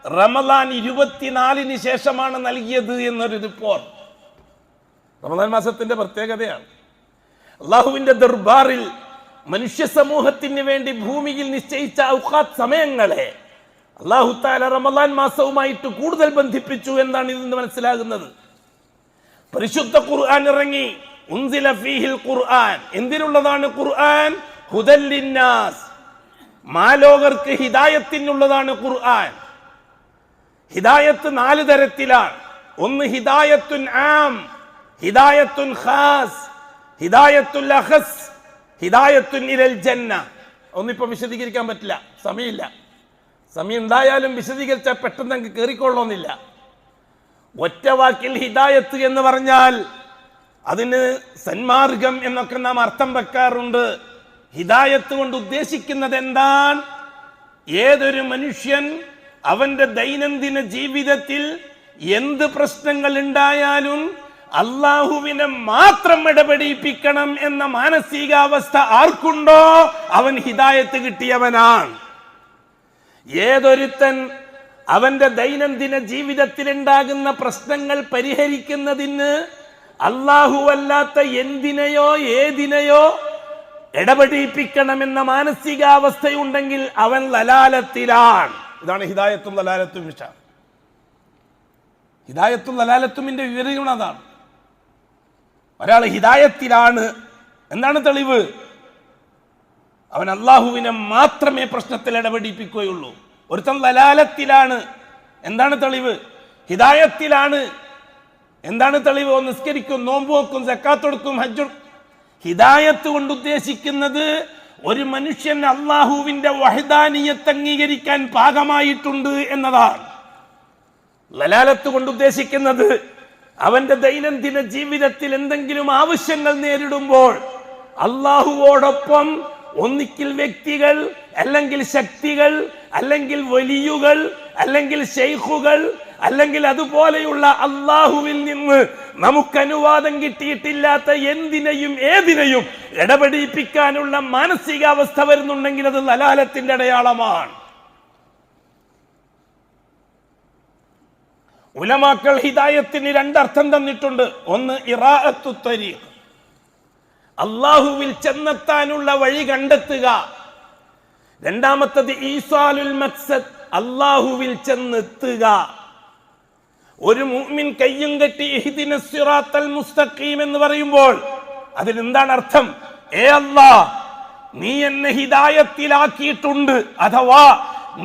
റമളാൻ 24 ശേഷമാണ് നൽകിയത് എന്നൊരു റിപ്പോർട്ട്. റമളാൻ മാസത്തിന്റെ പ്രത്യേകതയാണ്. അള്ളാഹുവിന്റെ ദർബാറിൽ മനുഷ്യ സമൂഹത്തിന് വേണ്ടി ഭൂമിയിൽ നിശ്ചയിച്ച ഔഖാത്ത് സമയങ്ങളെ അല്ലാഹു തആല റമളാൻ മാസവുമായിട്ട് കൂടുതൽ ബന്ധിപ്പിച്ചു എന്നാണ് ഇതിൽ നിന്ന് മനസ്സിലാകുന്നത്. പരിശുദ്ധ ഖുർആൻ ഇറങ്ങി. ഉൻസില ഫീഹിൽ ഖുർആൻ. എന്തിനുള്ളതാണ് ഖുർആൻ? ഹുദൽ ലിന്നാസ്, മാലോകർക്ക് ഹിദായത്തിനുള്ളതാണ് ഖുർആൻ. ഹിദായത്ത് 4 തരത്തിലാണ്. ഒന്ന് ഹിദായത്തുൻ ആം, ഹിദായത്തുൻ ഖാസ്, ഹിദായത്തുൽ അഖസ്, ഹിദായത്തുൻ ഇലൽ ജന്ന. ഒന്നിപ്പോ വിശദീകരിക്കാൻ പറ്റില്ല, സമയമില്ല. സമയം ഉണ്ടായാലും വിശദീകരിച്ചാൽ പെട്ടെന്ന് അങ്ങ് കയറിക്കൊള്ളണമെന്നില്ല. ഒറ്റ വാക്കിൽ ഹിദായത്ത് എന്ന് പറഞ്ഞാൽ അതിന് സന്മാർഗം എന്നൊക്കെ നാം അർത്ഥം വെക്കാറുണ്ട്. ഹിദായത്ത് കൊണ്ട് ഉദ്ദേശിക്കുന്നത് എന്താണ്? ഏതൊരു മനുഷ്യൻ അവന്റെ ദൈനംദിന ജീവിതത്തിൽ എന്ത് പ്രശ്നങ്ങൾ ഉണ്ടായാലും അള്ളാഹുവിനെ മാത്രം ഇടപെടിപ്പിക്കണം എന്ന മാനസികാവസ്ഥ ആർക്കുണ്ടോ അവൻ ഹിദായത്ത് കിട്ടിയവനാണ്. ഏതൊരുത്തൻ അവന്റെ ദൈനംദിന ജീവിതത്തിൽ ഉണ്ടാകുന്ന പ്രശ്നങ്ങൾ പരിഹരിക്കുന്നതിന് അല്ലാഹുവല്ലാത്ത എന്തിനെയോ ഏതിനെയോ ഇടപെടിപ്പിക്കണമെന്ന മാനസികാവസ്ഥയുണ്ടെങ്കിൽ അവൻ ലലാലത്തിലാണ്. ഇതാണ് ഹിദായത്തും ലലാലത്തും വിഷയം. ഹിദായത്തും ലലാലത്തുമിന്റെ വിവരണം അതാണ്. ഒരാൾ ഹിദായത്തിലാണ്, എന്താണ് തെളിവ്? അവൻ അള്ളാഹുവിനെ മാത്രമേ പ്രശ്നത്തിൽ ഇടപെടിപ്പിക്കുകയുള്ളൂ. ഒരുത്തൻ ലലാലത്തിലാണ്, എന്താണ് തെളിവ്? ഹിദായത്തിലാണ്, എന്താണ് തെളിവ്? നിസ്കരിക്കും, നോമ്പ് നോക്കും, സക്കാത്ത് കൊടുക്കും, ഹജ്ജ്. ഹിദായത്ത് കൊണ്ട് ഉദ്ദേശിക്കുന്നത് ഒരു മനുഷ്യൻ അള്ളാഹുവിന്റെ വഹദാനിയത്ത് അംഗീകരിക്കാൻ പാകമായിട്ടുണ്ട് എന്നതാണ്. ലലാലത്ത് കൊണ്ട് ഉദ്ദേശിക്കുന്നത് അവന്റെ ദൈനംദിന ജീവിതത്തിൽ എന്തെങ്കിലും ആവശ്യങ്ങൾ നേരിടുമ്പോൾ അള്ളാഹുവോടൊപ്പം ഒന്നിക്കിൽ വ്യക്തികൾ, അല്ലെങ്കിൽ ശക്തികൾ, അല്ലെങ്കിൽ വലിയുകൾ, അല്ലെങ്കിൽ ശൈഖുകൾ, അല്ലെങ്കിൽ അതുപോലെയുള്ള അള്ളാഹുവിൽ നിന്ന് നമുക്ക് അനുവാദം കിട്ടിയിട്ടില്ലാത്ത എന്തിനെയും ഏതിനെയും ഇടപെടിപ്പിക്കാനുള്ള മാനസികാവസ്ഥ വരുന്നുണ്ടെങ്കിൽ അത് ലലാലത്തിന്റെ അടയാളമാണ്. ഉലമാക്കൾ ഹിദായത്തിന് രണ്ടർത്ഥം തന്നിട്ടുണ്ട്. ഒന്ന് ഇറാഅത്തു ത്വരീഖ്, അള്ളാഹുവിൽ ചെന്നെത്താനുള്ള വഴി കണ്ടെത്തുക. രണ്ടാമത്തത് ഈസാലുൽ മഖ്സദ്, അള്ളാഹുവിൽ ചെന്നെത്തുക. ഒരു മുഅ്മിൻ കയ്യും കെട്ടി ഇഹ്ദിനസ് സിറാത്തൽ മുസ്തഖീം എന്ന് പറയുമ്പോൾ അതിനെന്താണ് അർത്ഥം? ഏ അല്ലാഹ്, നീ എന്നെ ഹിദായത്തിലാക്കിയിട്ടുണ്ട്, അഥവാ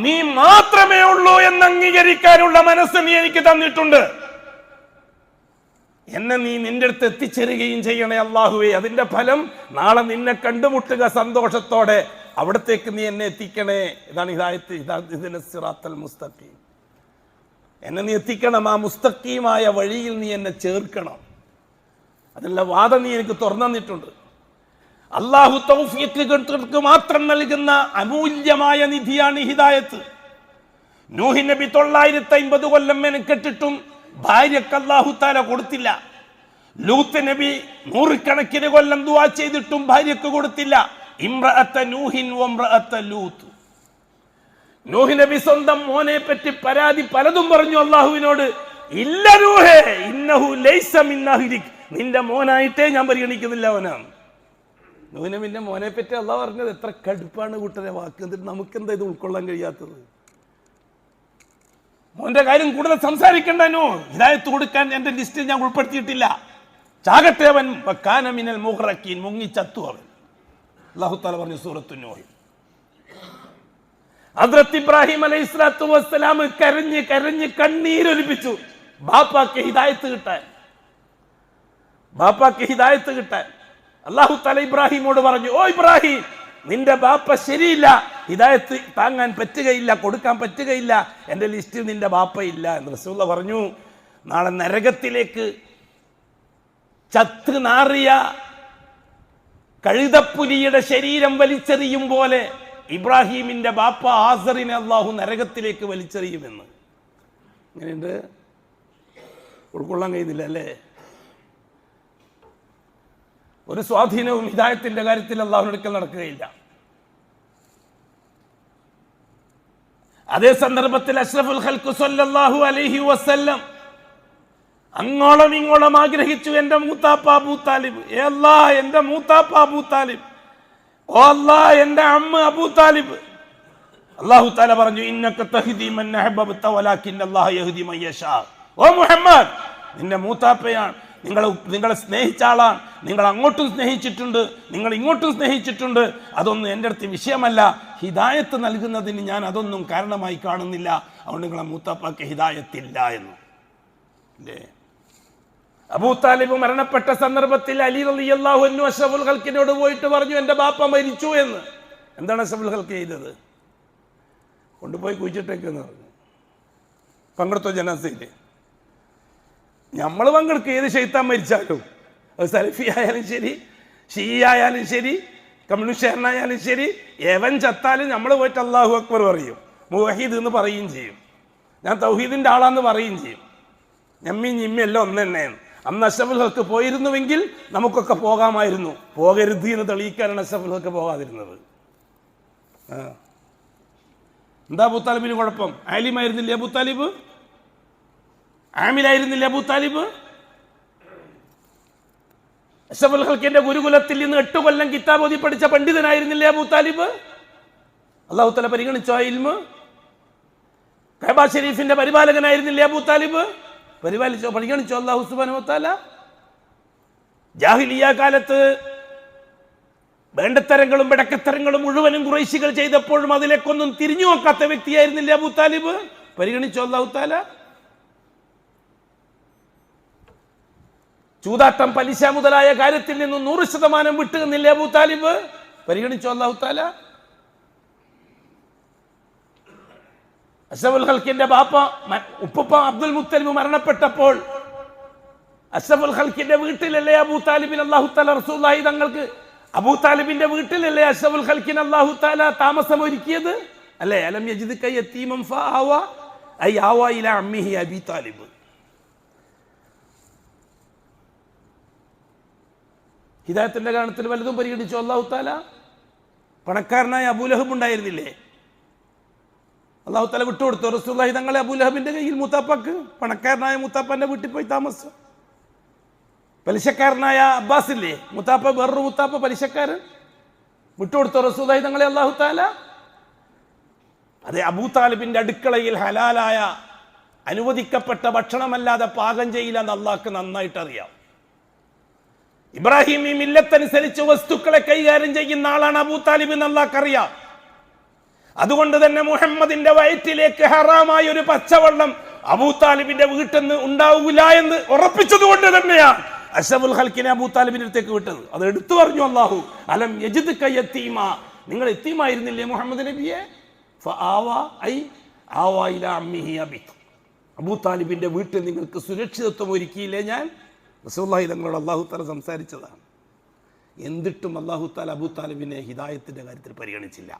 നീ മാത്രമേ ഉള്ളൂ എന്ന് അംഗീകരിക്കാനുള്ള മനസ്സ് നീ എനിക്ക് തന്നിട്ടുണ്ട്. എന്നെ നീ നിന്റെ അടുത്ത് എത്തിച്ചേരുകയും ചെയ്യണേ അല്ലാഹുവേ. അതിന്റെ ഫലം നാളെ നിന്നെ കണ്ടുമുട്ടുക സന്തോഷത്തോടെ, അവിടത്തേക്ക് നീ എന്നെ എത്തിക്കണേ. ഇതാണ് ഹിദായത്ത്, ഇഹ്ദിനസ് സിറാത്തൽ മുസ്തഖീം. എന്നെ നീ എത്തിക്കണം, ആ മുസ്തഖീമായ വഴിയിൽ നീ എന്നെ ചേർക്കണം. അതിനുള്ള വാദം നീ എനിക്ക് തുറന്നു തന്നിട്ടുണ്ട്. അള്ളാഹു തൗഫീഖ് മാത്രം നൽകുന്ന അമൂല്യമായ നിധിയാണ് ഹിദായത്ത്. നൂഹ് നബി 950 കൊല്ലം മെനക്കെട്ടിട്ടും ഭാര്യക്ക് അല്ലാഹു തആല കൊടുത്തില്ല. ലൂത്ത് നബി 100 കണക്കിന് കൊല്ലം ദുആ ചെയ്തിട്ടും ഭാര്യക്ക് കൊടുത്തില്ല. ഇംറഅത നൂഹിൻ വംറഅത ലൂത്ത്. നൂഹ് നബി സ്വന്തം മോനെ പറ്റി പരാതി പലതും പറഞ്ഞു അള്ളാഹുവിനോട്. ഇല്ല നൂഹേ, ഇന്നഹു ലൈസ മിൻ അഹ്ലിക്, നിന്റെ മോനായിട്ടേ ഞാൻ പരിഗണിക്കുന്നില്ല അവനാണ്. നൂഹ് നബിന്റെ മോനെ പറ്റി അള്ളാഹു പറഞ്ഞത് എത്ര കടുപ്പാണ് കൂട്ടരെ വാക്ക്. എന്നിട്ട് നമുക്കെന്താ ഇത് ഉൾക്കൊള്ളാൻ കഴിയാത്തത്? മോന്റെ കാര്യം കൂടുതൽ സംസാരിക്കണ്ട. ഹിദായത്ത് കൊടുക്കാൻ എന്റെ ലിസ്റ്റിൽ ഞാൻ ഉൾപ്പെടുത്തിയിട്ടില്ല. ചാകട്ടെ അവൻ, വകാന മിനൽ മുഗ്റഖീൻ, മുങ്ങി ചത്തു അവൻ. അല്ലാഹു തആല പറഞ്ഞു സൂറത്തു നൂഹ്. ഹദ്റത്ത് ഇബ്രാഹിം അലൈഹിസ്സലാത്തു വസ്സലാം കരഞ്ഞ് കരഞ്ഞ് കണ്ണീരൊലിപ്പിച്ചു ബാപ്പാക്ക് ഹിദായത്ത് കിട്ടാൻ. ബാപ്പാക്ക് ഹിദായത്ത് കിട്ടാൻ അല്ലാഹു തആല ഇബ്രാഹിമോട് പറഞ്ഞു, ഓ ഇബ്രാഹിം, നിന്റെ ബാപ്പ ശരിയില്ല, ഹിദായത്ത് താങ്ങാൻ പറ്റുകയില്ല, കൊടുക്കാൻ പറ്റുകയില്ല, എൻ്റെ ലിസ്റ്റിൽ നിന്റെ ബാപ്പ ഇല്ല എന്ന് റസൂലുള്ള പറഞ്ഞു. നാളെ നരകത്തിലേക്ക് ചത്ത് നാറിയ കഴുതപ്പുലിയുടെ ശരീരം വലിച്ചെറിയും പോലെ ഇബ്രാഹിമിന്റെ ബാപ്പ ആസറിനെ അള്ളാഹു നരകത്തിലേക്ക് വലിച്ചെറിയുമെന്ന്. അങ്ങനെയുണ്ട്, ഉൾക്കൊള്ളാൻ കഴിയുന്നില്ല അല്ലേ? ഒരു സ്വാധീനവും ഹിദായത്തിന്റെ കാര്യത്തിൽ അള്ളാഹുവിനടുക്കൽ നടക്കുകയില്ല. അതേ സന്ദർഭത്തിൽ അഷ്റഫുൽ ഖൽഖ് സ്വല്ലല്ലാഹു അലൈഹി വസല്ലം അങ്ങോളം ഇങ്ങോളം ആഗ്രഹിച്ചു, എന്റെ മൂത്താപ്പ അബൂ താലിബ്, ഏ അല്ലാഹ് എന്റെ മൂത്താപ്പ അബൂ താലിബ്, ഓ അല്ലാഹ് എന്റെ അമ്മ അബൂ താലിബ്. അല്ലാഹു തആല പറഞ്ഞു, ഇന്നക തഹ്ദി മൻ അഹ്ബബ്ത വലാകിൻ അല്ലാഹു യഹ്ദി മൻ യശാ. ഓ മുഹമ്മദ്, നിന്റെ മൂത്താപ്പയാണ്, നിങ്ങളെ സ്നേഹിച്ച ആളാണ്, നിങ്ങൾ അങ്ങോട്ടും സ്നേഹിച്ചിട്ടുണ്ട്, നിങ്ങൾ ഇങ്ങോട്ടും സ്നേഹിച്ചിട്ടുണ്ട്. അതൊന്നും എൻ്റെ അടുത്ത് വിഷയമല്ല. ഹിദായത്ത് നൽകുന്നതിന് ഞാൻ അതൊന്നും കാരണമായി കാണുന്നില്ല. അതുകൊണ്ട് നിങ്ങളെ മൂത്താപ്പാക്ക് ഹിദായത്തില്ല എന്ന്. അബൂ താലിബ് മരണപ്പെട്ട സന്ദർഭത്തിൽ അലി റളിയല്ലാഹു അൻഹു അഷ്റഫുൽ ഖൽഖിനോട് പോയിട്ട് പറഞ്ഞു, എൻ്റെ ബാപ്പ മരിച്ചു എന്ന്. എന്താണ് അഷ്റഫുൽ ഖൽഖ് ചെയ്തത്? കൊണ്ടുപോയി കുഴിച്ചിട്ടേക്കെന്ന് പറഞ്ഞു. പങ്കെടുത്തോ ജനാസയിൽ? നമ്മൾ പങ്കെടുക്കുക. ഏത് ശൈത്താൻ മരിച്ചാലും, അത് സലഫി ആയാലും ശരി, ഷീ ആയാലും ശരി, കമ്മ്യൂണിസ്റ്റുകാരനായാലും ശരി, എവൻ ചത്താലും നമ്മൾ പോയിട്ട് അല്ലാഹു അക്ബർ പറയും, മുവഹീദ് എന്ന് പറയുകയും ചെയ്യും, ഞാൻ തൗഹീദിന്റെ ആളാന്ന് പറയുകയും ചെയ്യും. ഞമ്മി ഞിമ്മി എല്ലാം ഒന്ന് തന്നെയാണ്. അന്ന് അഷ്റഫുൽ ഖൽഖ് പോയിരുന്നുവെങ്കിൽ നമുക്കൊക്കെ പോകാമായിരുന്നു. പോകരുത് എന്ന് തെളിയിക്കാനാണ് അഷ്റഫുൽ ഖൽഖ് പോകാതിരുന്നത്. എന്താ അബൂ താലിബിന് കുഴപ്പം? ആലിമായിരുന്നില്ലേ അബൂ താലിബ്? ആമിലായിരുന്നില്ല അബൂ താലിബ്? അഷ്റഫുൽ ഖൽഖിന്റെ ഗുരുകുലത്തിൽ നിന്ന് 8 കൊല്ലം കിതാബ് ഓതി പഠിച്ച പണ്ഡിതനായിരുന്നില്ലേ അബൂ താലിബ്? അല്ലാഹു തആല പരിഗണിച്ചോ ആ ഇൽമ്? കഅബ ഷരീഫിന്റെ പരിപാലകനായിരുന്നില്ലേ അബൂ താലിബ്? പരിഗണിച്ചോ അല്ലാഹു സുബ്ഹാനഹു വ തആല? ജാഹിലിയ്യ കാലത്ത് വേണ്ടത്തരങ്ങളും ബടക്കത്തരങ്ങളും മുഴുവനും ഖുറൈശികൾ ചെയ്തപ്പോഴും അതിലേക്കൊന്നും തിരിഞ്ഞു നോക്കാത്ത വ്യക്തിയായിരുന്നില്ലേ അബൂ താലിബ്? പരിഗണിച്ചോ അല്ലാഹു തആല? ചൂതാട്ടം, പലിശ മുതലായ കാര്യത്തിൽ നിന്നും 100% വിട്ടുനിന്നില്ലേ അബൂ താലിബ്? പരിഗണിച്ചോ അല്ലാഹു തആല? അഷ്റഫുൽ ഖൽഖിന്റെ ബാപ്പ ഉപ്പുപ്പ അബ്ദുൽ മുത്തലിബ് മരണപ്പെട്ടപ്പോൾ അഷ്റഫുൽ ഖൽഖിന്റെ വീട്ടിലല്ലേ അബൂ താലിബിൻ അല്ലാഹു തആല റസൂലുള്ളാഹി തങ്ങൾക്ക് അബൂ താലിബിന്റെ വീട്ടിലല്ലേ അഷ്റഫുൽ ഖൽഖിന് അല്ലാഹു തആല താമസം ഒരുക്കിയത് അല്ലേ? അലം യജിദ്ക യതീമൻ ഫആവ ഐ ആവ ഇലാ അമ്മിഹി അബീ താലിബ്. ഹിദായത്തിന്റെ കാരണത്തിൽ വലുതും പരിഗണിച്ചു അല്ലാഹു തആല. പണക്കാരനായ അബൂ ലഹബ് ഉണ്ടായിരുന്നില്ലേ? അള്ളാഹു തആല വിട്ടുകൊടുത്തു. റസൂലുള്ളാഹി തങ്ങളെ അബൂലഹബിന്റെ കയ്യിൽ മൂത്താപ്പക്ക്, പണക്കാരനായ മൂത്താപ്പന്റെ വീട്ടിൽ പോയി താമസിച്ചു. പലിശക്കാരനായ അബ്ബാസ് ഇല്ലേ മൂത്താപ്പ, വേറൊരു മൂത്താപ്പ പലിശക്കാരൻ, വിട്ടുകൊടുത്തു റസൂലുള്ളാഹി തങ്ങളെ അള്ളാഹു തആല. അതെ, അബൂ താലിബിന്റെ അടുക്കളയിൽ ഹലാലായ അനുവദിക്കപ്പെട്ട ഭക്ഷണമല്ലാതെ പാകം ചെയ്യില്ലെന്ന് അള്ളാഹ്ക്ക് നന്നായിട്ട് അറിയാം. ഇബ്രാഹിം ഈ മില്ലത്തനുസരിച്ച് വസ്തുക്കളെ കൈകാര്യം ചെയ്യുന്ന ആളാണ് അബൂ താലിബ് എന്ന് അള്ളാഹ്ക്ക് അറിയാം. അതുകൊണ്ട് തന്നെ മുഹമ്മദിന്റെ വയറ്റിലേക്ക് ഹറാമായ ഒരു പച്ചവെള്ളം അബൂ താലിബിന്റെ വീട്ടിൽ നിന്ന് ഉണ്ടാവില്ല എന്ന് ഉറപ്പിച്ചത് കൊണ്ട് തന്നെയാണ് അഷ്റഫുൽ ഖൽഖിനെ അബൂ താലിബിന്റെ അടുത്തേക്ക് വിട്ടത്. അത് എടുത്തു പറഞ്ഞു അള്ളാഹു, അലം യജിദ്ക യതീമ, നിങ്ങൾ യതീമായിരുന്നില്ലേ മുഹമ്മദ് നബിയെ? ഫആവാ ഐ ആവാ ഇലാ അമ്മിഹി അബിത്, അബൂ താലിബിന്റെ വീട്ടിൽ നിങ്ങൾക്ക് സുരക്ഷിതത്വം ഒരുക്കിയില്ലേ ഞാൻ? റസൂലുള്ളാഹി തങ്ങളോട് അല്ലാഹു തആല സംസാരിച്ചതാണ്. എന്നിട്ടും അല്ലാഹു തആല അബൂ താലിബിനെ ഹിദായത്തിന്റെ കാര്യത്തിൽ പരിഗണിച്ചില്ല.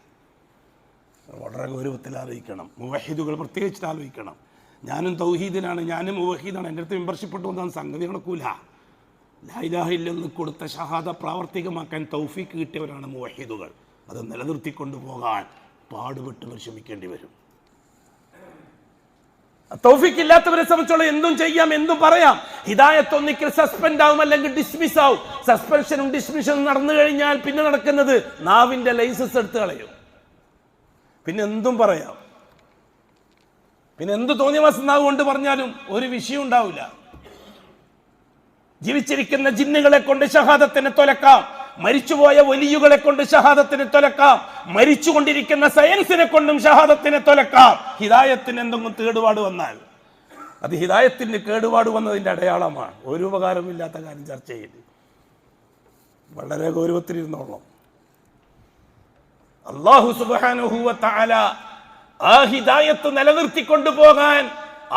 വളരെ ഗൗരവത്തിൽ ആലോചിക്കണം. മുവഹിദുകൾ പ്രത്യേകിച്ച് ആലോചിക്കണം. ഞാനും തൗഹീദിനാണ്, ഞാനും മുവഹിദാണ്, എൻ്റെ അടുത്ത് മെമ്പർഷിപ്പ് വന്നാൽ സംഗതി നടക്കൂല. ലാ ഇലാഹ ഇല്ലല്ലാഹ് കൊടുത്ത ഷഹാദ പ്രാവർത്തികമാക്കാൻ തൗഫീക്ക് കിട്ടിയവരാണ് മുവഹിദുകൾ. അത് നിലനിർത്തിക്കൊണ്ടു പോകാൻ പാടുപെട്ട് പരിശ്രമിക്കേണ്ടി വരും. തൗഫീക്ക് ഇല്ലാത്തവരെ സംബന്ധിച്ചോളം എന്തും ചെയ്യാം, എന്തും പറയാം. ഹിദായത്ത് ഒന്നിക്കൽ സസ്പെൻഡ് ആവും, അല്ലെങ്കിൽ ഡിസ്മിസ് ആവും. സസ്പെൻഷനും ഡിസ്മിഷനും നടന്നു കഴിഞ്ഞാൽ പിന്നെ നടക്കുന്നത് നാവിന്റെ ലൈസൻസ് എടുത്ത് കളയും. പിന്നെ എന്തും പറയാം, പിന്നെ എന്ത് തോന്നിയ മാസം നാവ് കൊണ്ട് പറഞ്ഞാലും ഒരു വിഷയം ഉണ്ടാവില്ല. ജീവിച്ചിരിക്കുന്ന ജിന്നുകളെ കൊണ്ട് ഷഹാദത്തിനെ തൊലക്കാം, മരിച്ചുപോയ വലിയുകളെ കൊണ്ട് ഷഹാദത്തിനെ തൊലക്കാം, മരിച്ചുകൊണ്ടിരിക്കുന്ന സയൻസിനെ കൊണ്ടും ഷഹാദത്തിനെ തൊലക്കാം. ഹിദായത്തിന് എന്തെങ്കിലും കേടുപാട് വന്നാൽ അത് ഹിദായത്തിന് കേടുപാട് വന്നതിന്റെ അടയാളമാണ്. ഒരു ഉപകാരമില്ലാത്ത കാര്യം ചർച്ച ചെയ്ത് വളരെ ഗൗരവത്തിലിരുന്നോളാം. അല്ലാഹു സുബ്ഹാനഹു വ തആല ആ ഹിദായത്ത് നിലനിർത്തിക്കൊണ്ടു പോകാൻ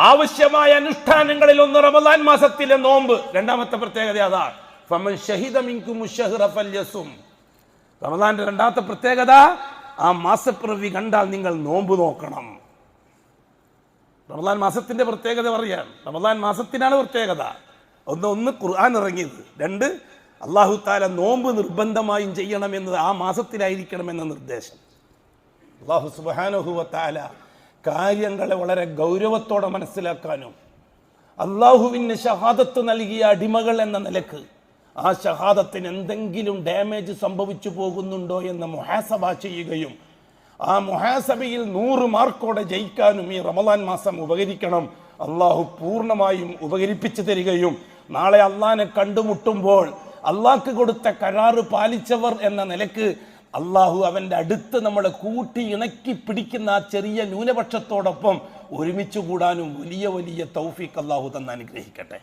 ആവശ്യമായ അനുഷ്ഠാനങ്ങളിൽ ഒന്ന് റമദാൻ മാസത്തിലെ നോമ്പ്. രണ്ടാമത്തെ പ്രത്യേകത അതാണ്. ഫമൻ ഷഹിദ മിൻകുമു ശഹ്റ ഫല്യസും. റമദാന്റെ രണ്ടാമത്തെ പ്രത്യേകത, ആ മാസപ്പിറവി കണ്ടാൽ നിങ്ങൾ നോമ്പ് നോക്കണം. റമദാൻ മാസത്തിന്റെ പ്രത്യേകത പറയാൻ, റമദാൻ മാസത്തിനാണ് പ്രത്യേകത. ഒന്ന് ഖുർആൻ ഇറങ്ങിയത്, രണ്ട് അല്ലാഹു തആല നോമ്പ് നിർബന്ധമായും ചെയ്യണമെന്നത് ആ മാസത്തിലായിരിക്കണമെന്ന നിർദ്ദേശം. അല്ലാഹു സുബ്ഹാനഹു വ തആല കാര്യങ്ങളെ വളരെ ഗൗരവത്തോടെ മനസ്സിലാക്കാനും അല്ലാഹുവിന് ഷഹാദത്ത് നൽകിയ അടിമകൾ എന്ന നിലക്ക് ആ ഷഹാദത്തിന് എന്തെങ്കിലും ഡാമേജ് സംഭവിച്ചു പോകുന്നുണ്ടോ എന്ന് മുഹാസബ ചെയ്യുകയും ആ മുഹാസബയിൽ 100 മാർക്കോടെ ജയിക്കാനും ഈ റമദാൻ മാസം ഉപകരിക്കണം. അള്ളാഹു പൂർണ്ണമായും ഉപകരിപ്പിച്ചു തരികയും നാളെ അള്ളാഹിനെ കണ്ടുമുട്ടുമ്പോൾ അള്ളാഹ്ക്ക് കൊടുത്ത കരാറ് പാലിച്ചവർ എന്ന നിലക്ക് അള്ളാഹു അവൻ്റെ അടുത്ത് നമ്മളെ കൂട്ടി ഇണക്കി പിടിക്കുന്ന ആ ചെറിയ ന്യൂനപക്ഷത്തോടൊപ്പം ഒരുമിച്ച് കൂടാനും വലിയ വലിയ തൗഫീഖ് അള്ളാഹു തന്നെ അനുഗ്രഹിക്കട്ടെ.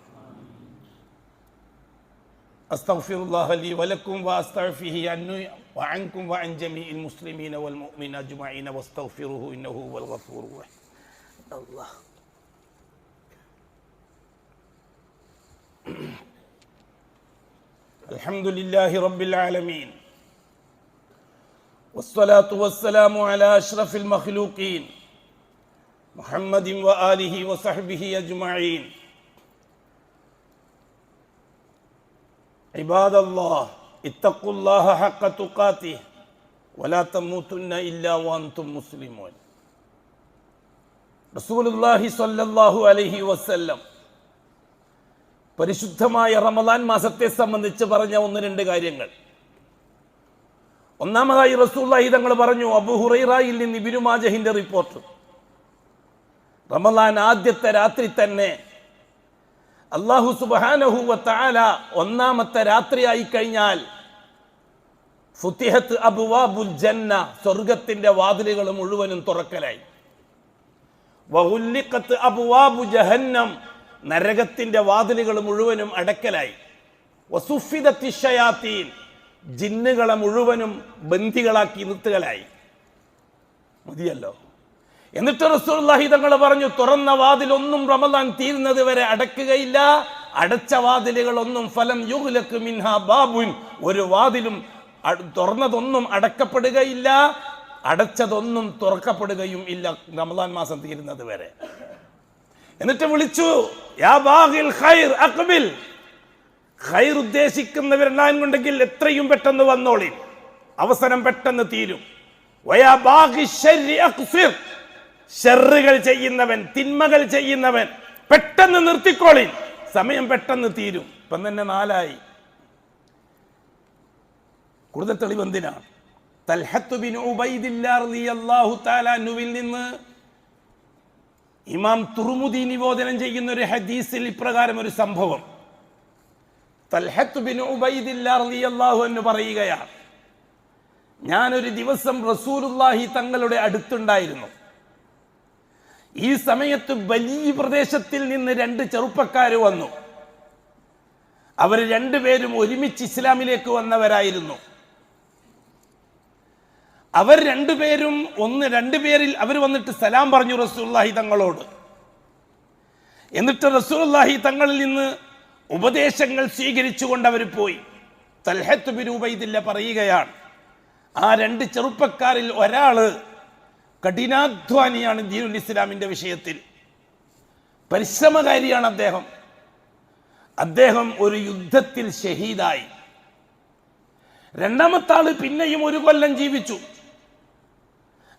അസ്തഗ്ഫിറുല്ലാഹ ലി വലക്കും വഅസ്തഗ്ഫിഹി അന്നി വഅൻകും വഅൻ ജമീഇൽ മുസ്ലിമീന വൽ മുഅ്മിനീന അജ്മഈന വസ്തഗ്ഫിറുഹു ഇന്നഹു ഹുവൽ ഗഫൂറുർ റഹീം. അല്ലാഹ് അൽഹംദുലില്ലാഹി റബ്ബിൽ ആലമീൻ വസ്സലാത്തു വസ്സലാമു അലാ അഷ്റഫിൽ മഖ്ലൂഖീൻ മുഹമ്മദിൻ വആലിഹി വസഹ്ബിഹി അജ്മഈൻ. ഇബാദല്ലാഹ് ഇത്തഖുല്ലാഹ ഹഖ്ക തുഖാതിഹി വലാ തമൂതുന്ന ഇല്ലാ വഅൻതും മുസ്ലിമൂൻ. റസൂലുള്ളാഹി സ്വല്ലല്ലാഹു അലൈഹി വസല്ലം പരിശുദ്ധമായ റമദാൻ മാസത്തെ സംബന്ധിച്ച് പറഞ്ഞ 1-2 കാര്യങ്ങൾ. ഒന്നാമതായി റസൂലുള്ളാഹി തങ്ങൾ പറഞ്ഞു, അബൂ ഹുറൈറയിൽ നിന്ന് ഇബ്നു മാജഹിന്റെ റിപ്പോർട്ട്, റമദാൻ ആദ്യത്തെ രാത്രി തന്നെ അല്ലാഹു സുബ്ഹാനഹു വ തആല ഒന്നാമത്തെ രാത്രിയായി കഴിഞ്ഞാൽ ഫുതിഹത്ത് അബ്വാബുൽ ജന്ന, സ്വർഗ്ഗത്തിന്റെ വാതിലുകൾ മുഴുവനും തുറക്കലായി. വഉല്ലിഖത്ത് അബ്വാബു ജഹന്നം, നരകത്തിന്റെ വാതിലുകൾ മുഴുവനും അടക്കലായി. വസുഫിദത്തി ശയാത്തീൻ, ജിന്നുകളെ മുഴുവനും ബന്ദികളാക്കി നിർത്തുകലായി. മതിയല്ലോ. എന്നിട്ട് റസൂലുള്ളാഹി തങ്ങൾ പറഞ്ഞു, തുറന്ന വാതിലൊന്നും റമദാൻ തീരുന്നത് വരെ അടക്കുകയില്ല, അടച്ച വാതിലുകളൊന്നും ഫലം യുഗ്ലഖ് മിൻഹാ ബാബുൻ, ഒരു വാതിലും തുറന്നതൊന്നും അടക്കപ്പെടുകയില്ല, അടച്ചതൊന്നും തുറക്കപ്പെടുകയും ഇല്ല റമദാൻ മാസം തീരുന്നത് വരെ. എന്നിട്ട് വിളിച്ചു, യാ ബാഗിൽ ഖൈർ അഖ്ബിൽ, ഖൈർ ഉദ്ദേശിക്കുന്നവരുണ്ടെങ്കിൽ എത്രയും പെട്ടെന്ന് വന്നോളി, അവസരം പെട്ടെന്ന് തീരും. വയാ ബാഗി ശർരി അഖ്സിർ, ഷർറുകൾ ചെയ്യുന്നവൻ, തിന്മകൾ ചെയ്യുന്നവൻ പെട്ടെന്ന് നിർത്തിക്കോളിൻ, സമയം പെട്ടെന്ന് തീരും. ഇപ്പം തന്നെ 4 കൂടുതൽ തെളിവെന്തിനാണ്? തൽഹത്ത് ബിൻ ഉബൈദില്ലാഹ് റളിയല്ലാഹു തആല അൻഹുവിൽ നിന്ന് ഇമാം തുർമുദി നിവേദനം ചെയ്യുന്ന ഒരു ഹദീസിൽ ഇപ്രകാരം ഒരു സംഭവം. തൽഹത്ത് ബിൻ ഉബൈദില്ലാഹ് റളിയല്ലാഹു അൻഹു പറയുകയാണ്, ഞാനൊരു ദിവസം റസൂലുള്ളാഹി തങ്ങളുടെ അടുത്തുണ്ടായിരുന്നു. ഈ സമയത്ത് വലിയ പ്രദേശത്തിൽ നിന്ന് 2 ചെറുപ്പക്കാർ വന്നു. അവർ രണ്ടുപേരും ഒരുമിച്ച് ഇസ്ലാമിലേക്ക് വന്നവരായിരുന്നു. അവർ രണ്ടുപേരും രണ്ടുപേരിൽ അവർ വന്നിട്ട് സലാം പറഞ്ഞു റസൂലുള്ളാഹി തങ്ങളോട്. എന്നിട്ട് റസൂലുള്ളാഹി തങ്ങളിൽ നിന്ന് ഉപദേശങ്ങൾ സ്വീകരിച്ചുകൊണ്ട് അവർ പോയി. തൽഹത്ത് ബിൻ ഉബൈദില്ലാഹ് പറയുകയാണ്, ആ 2 ചെറുപ്പക്കാരിൽ ഒരാള് കഠിനാധ്വാനിയാണ് ദീനുൽ ഇസ്ലാമിന്റെ വിഷയത്തിൽ, പരിശ്രമകാരിയാണ് അദ്ദേഹം ഒരു യുദ്ധത്തിൽ ഷഹീദായി. രണ്ടാമത്തെ ആള് പിന്നെയും 1 കൊല്ലം ജീവിച്ചു.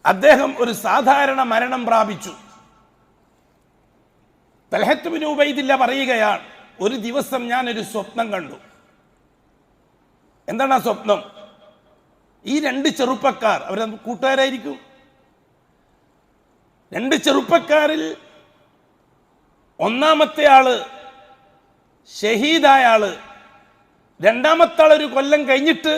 അദ്ദേഹം ഒരു സാധാരണ മരണം പ്രാപിച്ചു. തൽഹത്ത് ബിൻ ഉബൈദില്ലാഹ് പറയുകയാണ്, ഒരു ദിവസം ഞാനൊരു സ്വപ്നം കണ്ടു. എന്താണ് ആ സ്വപ്നം? ഈ 2 ചെറുപ്പക്കാർ, അവർ കൂട്ടുകാരായിരിക്കും. 2 ചെറുപ്പക്കാരിൽ ഒന്നാമത്തെ ആള് ഷഹീദായ ആള്, രണ്ടാമത്തെ ആൾ 1 കൊല്ലം കഴിഞ്ഞിട്ട്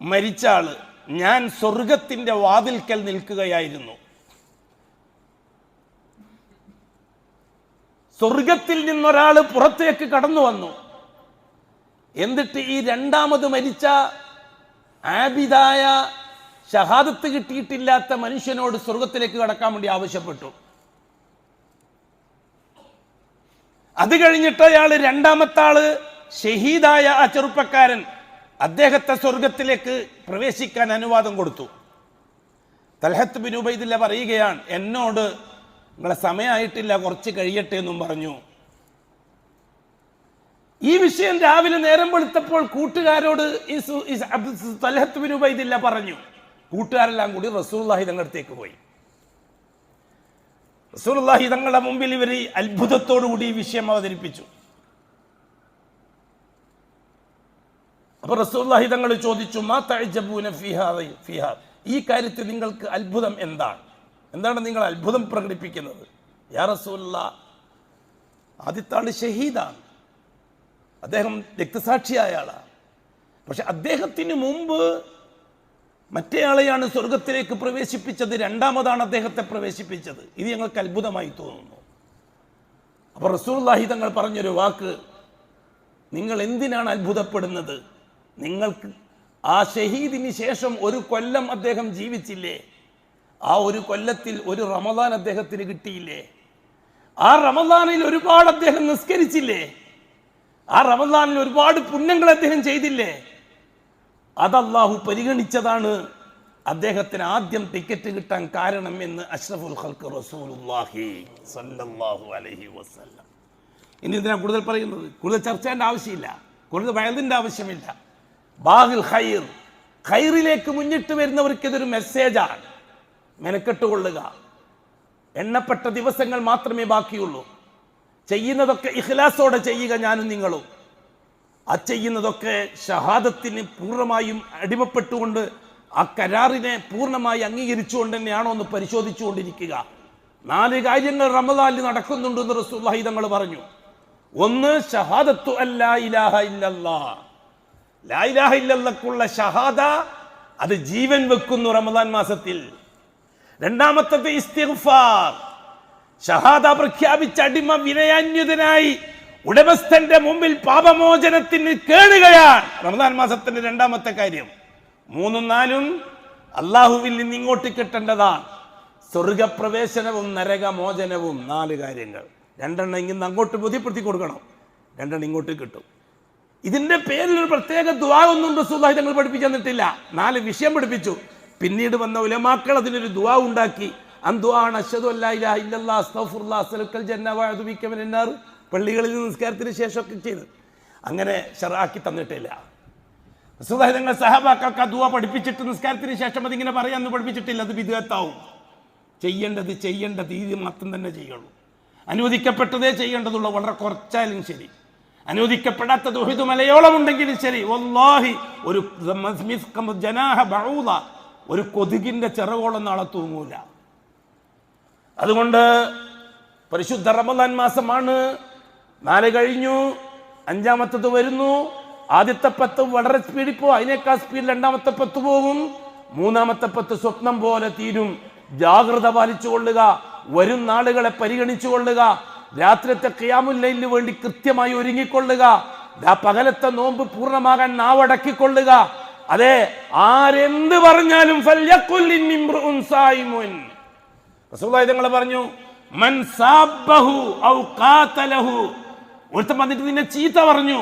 മരിച്ച ആള്. ഞാൻ സ്വർഗത്തിന്റെ വാതിൽക്കൽ നിൽക്കുകയായിരുന്നു. സ്വർഗത്തിൽ നിന്നൊരാള് പുറത്തേക്ക് കടന്നു വന്നു. എന്നിട്ട് ഈ രണ്ടാമത് മരിച്ച ആബിദായ ഷഹാദത്ത് കിട്ടിയിട്ടില്ലാത്ത മനുഷ്യനോട് സ്വർഗത്തിലേക്ക് കടക്കാൻ വേണ്ടി ആവശ്യപ്പെട്ടു. അത് കഴിഞ്ഞിട്ട് അയാൾ രണ്ടാമത്തെ ആള് ഷഹീദായ ആ ചെറുപ്പക്കാരൻ, അദ്ദേഹത്തെ സ്വർഗത്തിലേക്ക് പ്രവേശിക്കാൻ അനുവാദം കൊടുത്തു. തൽഹത്ത് ബിൻ ഉബൈദില്ലാഹ് പറയുകയാണ്, എന്നോട് നിങ്ങളെ സമയമായിട്ടില്ല, കുറച്ച് കഴിയട്ടെ എന്നും പറഞ്ഞു. ഈ വിഷയം രാവിലെ നേരം വെളുത്തപ്പോൾ കൂട്ടുകാരോട് തൽഹത്ത് ബിൻ ഉബൈദില്ലാഹ് പറഞ്ഞു. കൂട്ടുകാരെല്ലാം കൂടി റസൂലുള്ളാഹി തങ്ങളുടെ അടുത്തേക്ക് പോയി. റസൂലുള്ളാഹി തങ്ങളുടെ മുമ്പിൽ ഇവർ അത്ഭുതത്തോടുകൂടി ഈ വിഷയം അവതരിപ്പിച്ചു. അപ്പൊ റസൂലുള്ളാഹി തങ്ങൾ ചോദിച്ചു, മാ തഅജബൂന ഫീഹാ, ഈ കാര്യത്തിൽ നിങ്ങൾക്ക് അത്ഭുതം എന്താണ് നിങ്ങൾ അത്ഭുതം പ്രകടിപ്പിക്കുന്നത്? യാ റസൂലുള്ളാഹ്, ആദ്യത്തെ ആള് ഷഹീദാണ്, അദ്ദേഹം രക്തസാക്ഷിയായ ആളാണ്. പക്ഷെ അദ്ദേഹത്തിന് മുമ്പ് മറ്റേയാളെയാണ് സ്വർഗത്തിലേക്ക് പ്രവേശിപ്പിച്ചത്, രണ്ടാമതാണ് അദ്ദേഹത്തെ പ്രവേശിപ്പിച്ചത്. ഇത് ഞങ്ങൾക്ക് അത്ഭുതമായി തോന്നുന്നു. അപ്പോൾ റസൂലുള്ളാഹി തങ്ങൾ പറഞ്ഞൊരു വാക്ക്, നിങ്ങൾ എന്തിനാണ് അത്ഭുതപ്പെടുന്നത്? നിങ്ങൾക്ക് ആ ഷഹീദിന് ശേഷം 1 കൊല്ലം അദ്ദേഹം ജീവിച്ചില്ലേ? ആ 1 കൊല്ലത്തിൽ 1 റമദാൻ അദ്ദേഹത്തിന് കിട്ടിയില്ലേ? ആ റമദാനിൽ ഒരുപാട് അദ്ദേഹം നിസ്കരിച്ചില്ലേ? ആ റമദാനിൽ ഒരുപാട് പുണ്യങ്ങൾ അദ്ദേഹം ചെയ്തില്ലേ? അത് അല്ലാഹു പരിഗണിച്ചതാണ് അദ്ദേഹത്തിന് ആദ്യം ടിക്കറ്റ് കിട്ടാൻ കാരണം എന്ന് അഷ്റഫുൽ ഖൽഖ് റസൂലുള്ളാഹി സ്വല്ലല്ലാഹു അലൈഹി വസല്ലം. ഇനി ഇതിനാ കൂടുതൽ പറയുന്നത്? കൂടുതൽ ചർച്ചേണ്ട ആവശ്യമില്ല, കൂടുതൽ വയലിൻ്റെ ആവശ്യമില്ല. ബാഗിൽ ഖൈർ, ഖൈറിലേക്ക് മുന്നിട്ട് വരുന്നവർക്ക് ഇതൊരു മെസ്സേജാണ്. മെനക്കെട്ടുകൊള്ളുക. എണ്ണപ്പെട്ട ദിവസങ്ങൾ മാത്രമേ ബാക്കിയുള്ളൂ. ചെയ്യുന്നതൊക്കെ ഇഖ്ലാസോടെ ചെയ്യുക, ഞാനും നിങ്ങളും. ആ ചെയ്യുന്നതൊക്കെ ഷഹാദത്തിന് പൂർണ്ണമായും അടിമപ്പെട്ടുകൊണ്ട് ആ കരാറിനെ പൂർണ്ണമായി അംഗീകരിച്ചുകൊണ്ട് തന്നെയാണോ എന്ന് പരിശോധിച്ചുകൊണ്ടിരിക്കുക. 4 കാര്യങ്ങൾ റമദാനിൽ നടക്കുന്നുണ്ടെന്ന് റസൂലുള്ളാഹി തങ്ങൾ പറഞ്ഞു. ഒന്ന്, ഷഹാദത്തു അല്ലാ ഇലാഹ ഇല്ലല്ലാഹ്, ലാ ഇലാഹ ഇല്ലല്ലാഹ്ക്കുള്ള ഷഹാദ, അത് ജീവൻ വെക്കുന്നു റമദാൻ മാസത്തിൽ. രണ്ടാമത്തത് ഇസ്തിഗ്ഫാർ, ഷഹാദ പ്രഖ്യാപിച്ച അടിമ വിനയാന്യുതനായി ഉടമസ്ഥന്റെ മുമ്പിൽ പാപമോചനത്തിന് കേടുകയാണ് റമദാൻ മാസത്തിന്റെ രണ്ടാമത്തെ കാര്യം. 3ഉം 4ഉം അള്ളാഹുവിൽ നിന്ന് ഇങ്ങോട്ട് കിട്ടേണ്ടതാണ്. സ്വർഗപ്രവേശനവും നരകമോചനവും 4 കാര്യങ്ങൾ. 2 എണ്ണം ഇങ്ങനെ അങ്ങോട്ട് ബോധ്യപ്പെടുത്തി കൊടുക്കണം, 2 എണ്ണം ഇങ്ങോട്ട് കിട്ടും. ഇതിന്റെ പേരിൽ ഒരു പ്രത്യേക ദുആ ഒന്നും റസൂലുള്ളാഹി തങ്ങൾ പഠിപ്പിച്ചു തന്നിട്ടില്ല. 4 വിഷയം പഠിപ്പിച്ചു. പിന്നീട് വന്ന ഉലമാക്കൾ അതിനൊരു ദുആ ഉണ്ടാക്കി. അദ്ദുആണ് അശ്ഹദു അല്ലാ ഇലാഹ ഇല്ലല്ലാഹ് അസ്തഗ്ഫിറുല്ലാഹ് അസ്അലുക്കൽ ജന്ന വഅഊദു ബിക മിനന്നാർ. പള്ളികളിൽ നിസ്കാരത്തിന് ശേഷമൊക്കെ ചെയ്ത് അങ്ങനെ ശർആക്കി തന്നിട്ടില്ല. റസൂലുള്ളാഹി തങ്ങൾ സഹാബാക്കൾക്ക് ആ ദുആ പഠിപ്പിച്ചിട്ട് നിസ്കാരത്തിന് ശേഷം അതിങ്ങനെ പറയാമെന്ന് പഠിപ്പിച്ചിട്ടില്ല. അത് ബിദ്അത്താവും. ചെയ്യേണ്ട രീതി മാത്രം തന്നെ ചെയ്യുള്ളൂ. അനുവദിക്കപ്പെട്ടതേ ചെയ്യേണ്ടതുള്ളൂ, വളരെ കുറച്ചായാലും ശരി. അനുവദിക്കപ്പെടാത്ത ദുഹിദ് മലയോളം ഉണ്ടെങ്കിലും ശരി, വല്ലാഹി ഒരു ജനാഹ ബഊദ, ഒരു കൊതുകിന്റെ ചിറകോളം നാളെ തൂങ്ങൂല. അതുകൊണ്ട് പരിശുദ്ധ റമദാൻ മാസമാണ്. നാല് കഴിഞ്ഞു, അഞ്ചാമത്തത് വരുന്നു. ആദ്യത്തെ 10 വളരെ സ്പീഡിൽ പോകും, അതിനേക്കാൾ സ്പീഡിൽ രണ്ടാമത്തെ 10 പോകും. മൂന്നാമത്തെ 10 സ്വപ്നം പോലെ തീരും. ജാഗ്രത പാലിച്ചു കൊള്ളുക, വരും നാളുകളെ പരിഗണിച്ചു കൊള്ളുക, രാത്രിത്തെ ഖിയാമുൽ ലൈലിന് വേണ്ടി കൃത്യമായി ഒരുങ്ങിക്കൊള്ളുക, പകലത്തെ നോമ്പ് പൂർണ്ണമാകാൻ നാവടക്കിക്കൊള്ളുക. അതെ, ആരെന്ത് പറഞ്ഞാലും റസൂലുള്ളാഹി തങ്ങൾ പറഞ്ഞു, മൻ സാബഹു ഔ ഖാതലഹു, ഒരുത്തൻ വന്നിട്ട് നിന്നെ ചീത്ത പറഞ്ഞു,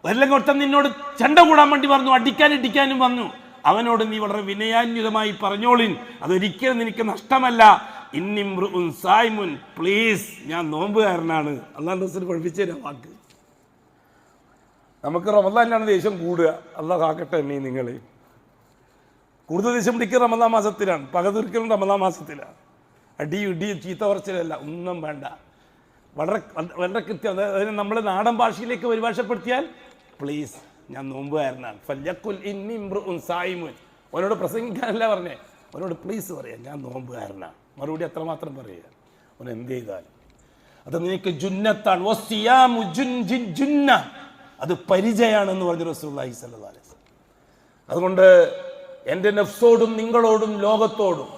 അല്ലെങ്കിൽ ഒരുത്തൻ നിന്നോട് ചണ്ട കൂടാൻ വേണ്ടി പറഞ്ഞു, ഇടിക്കാനും വന്നു, അവനോട് നീ വളരെ വിനയാന്വിതമായി പറഞ്ഞോളിൻ, അതൊരിക്കലും നിനക്ക് നഷ്ടമല്ല. ഇന്നിംറുഉൻ സായിമുൻ, പ്ലീസ്, ഞാൻ നോമ്പുകാരനാണ്. അല്ലാഹു റസൂൽ പഠിപ്പിച്ച വാക്ക്. നമുക്ക് റമദാനിലാണ് ദേഷ്യം കൂടുക, അല്ലാഹു കാക്കട്ടെ എന്നെ നിങ്ങളെ. കൂടുതൽ ദേഷ്യം പിടിക്കുക റമദാൻ മാസത്തിലാണ്, പകതീർക്കലും റമദാൻ മാസത്തിലാണ്. ഇടിയും ചീത്ത പറച്ചിലല്ല, ഒന്നും വേണ്ട. വളരെ വളരെ കൃത്യം. അതായത് നമ്മൾ നാടൻ ഭാഷയിലേക്ക് പരിഭാഷപ്പെടുത്തിയാൽ, പ്ലീസ്, ഞാൻ നോമ്പുകാരനാണ്. ഫല്യഖുൽ ഇന്നി ഇംറുഉൻ സായിമുൻ. അവനോട് പ്രസംഗിക്കാനല്ല പറഞ്ഞേ, അവനോട് പ്ലീസ് പറയാം, ഞാൻ നോമ്പുകാരനാണ്. മറുപടി അത്രമാത്രം പറയുക. അവൻ എന്ത് ചെയ്താലും അത് നിനക്ക് ജുന്നത്താണ്. അത് പരിചയമാണെന്ന് പറഞ്ഞു റസൂലുള്ളാഹി സ്വല്ലല്ലാഹു അലൈഹി വസല്ലം. അതുകൊണ്ട് എൻ്റെ നഫ്സോടും നിങ്ങളോടും ലോകത്തോടും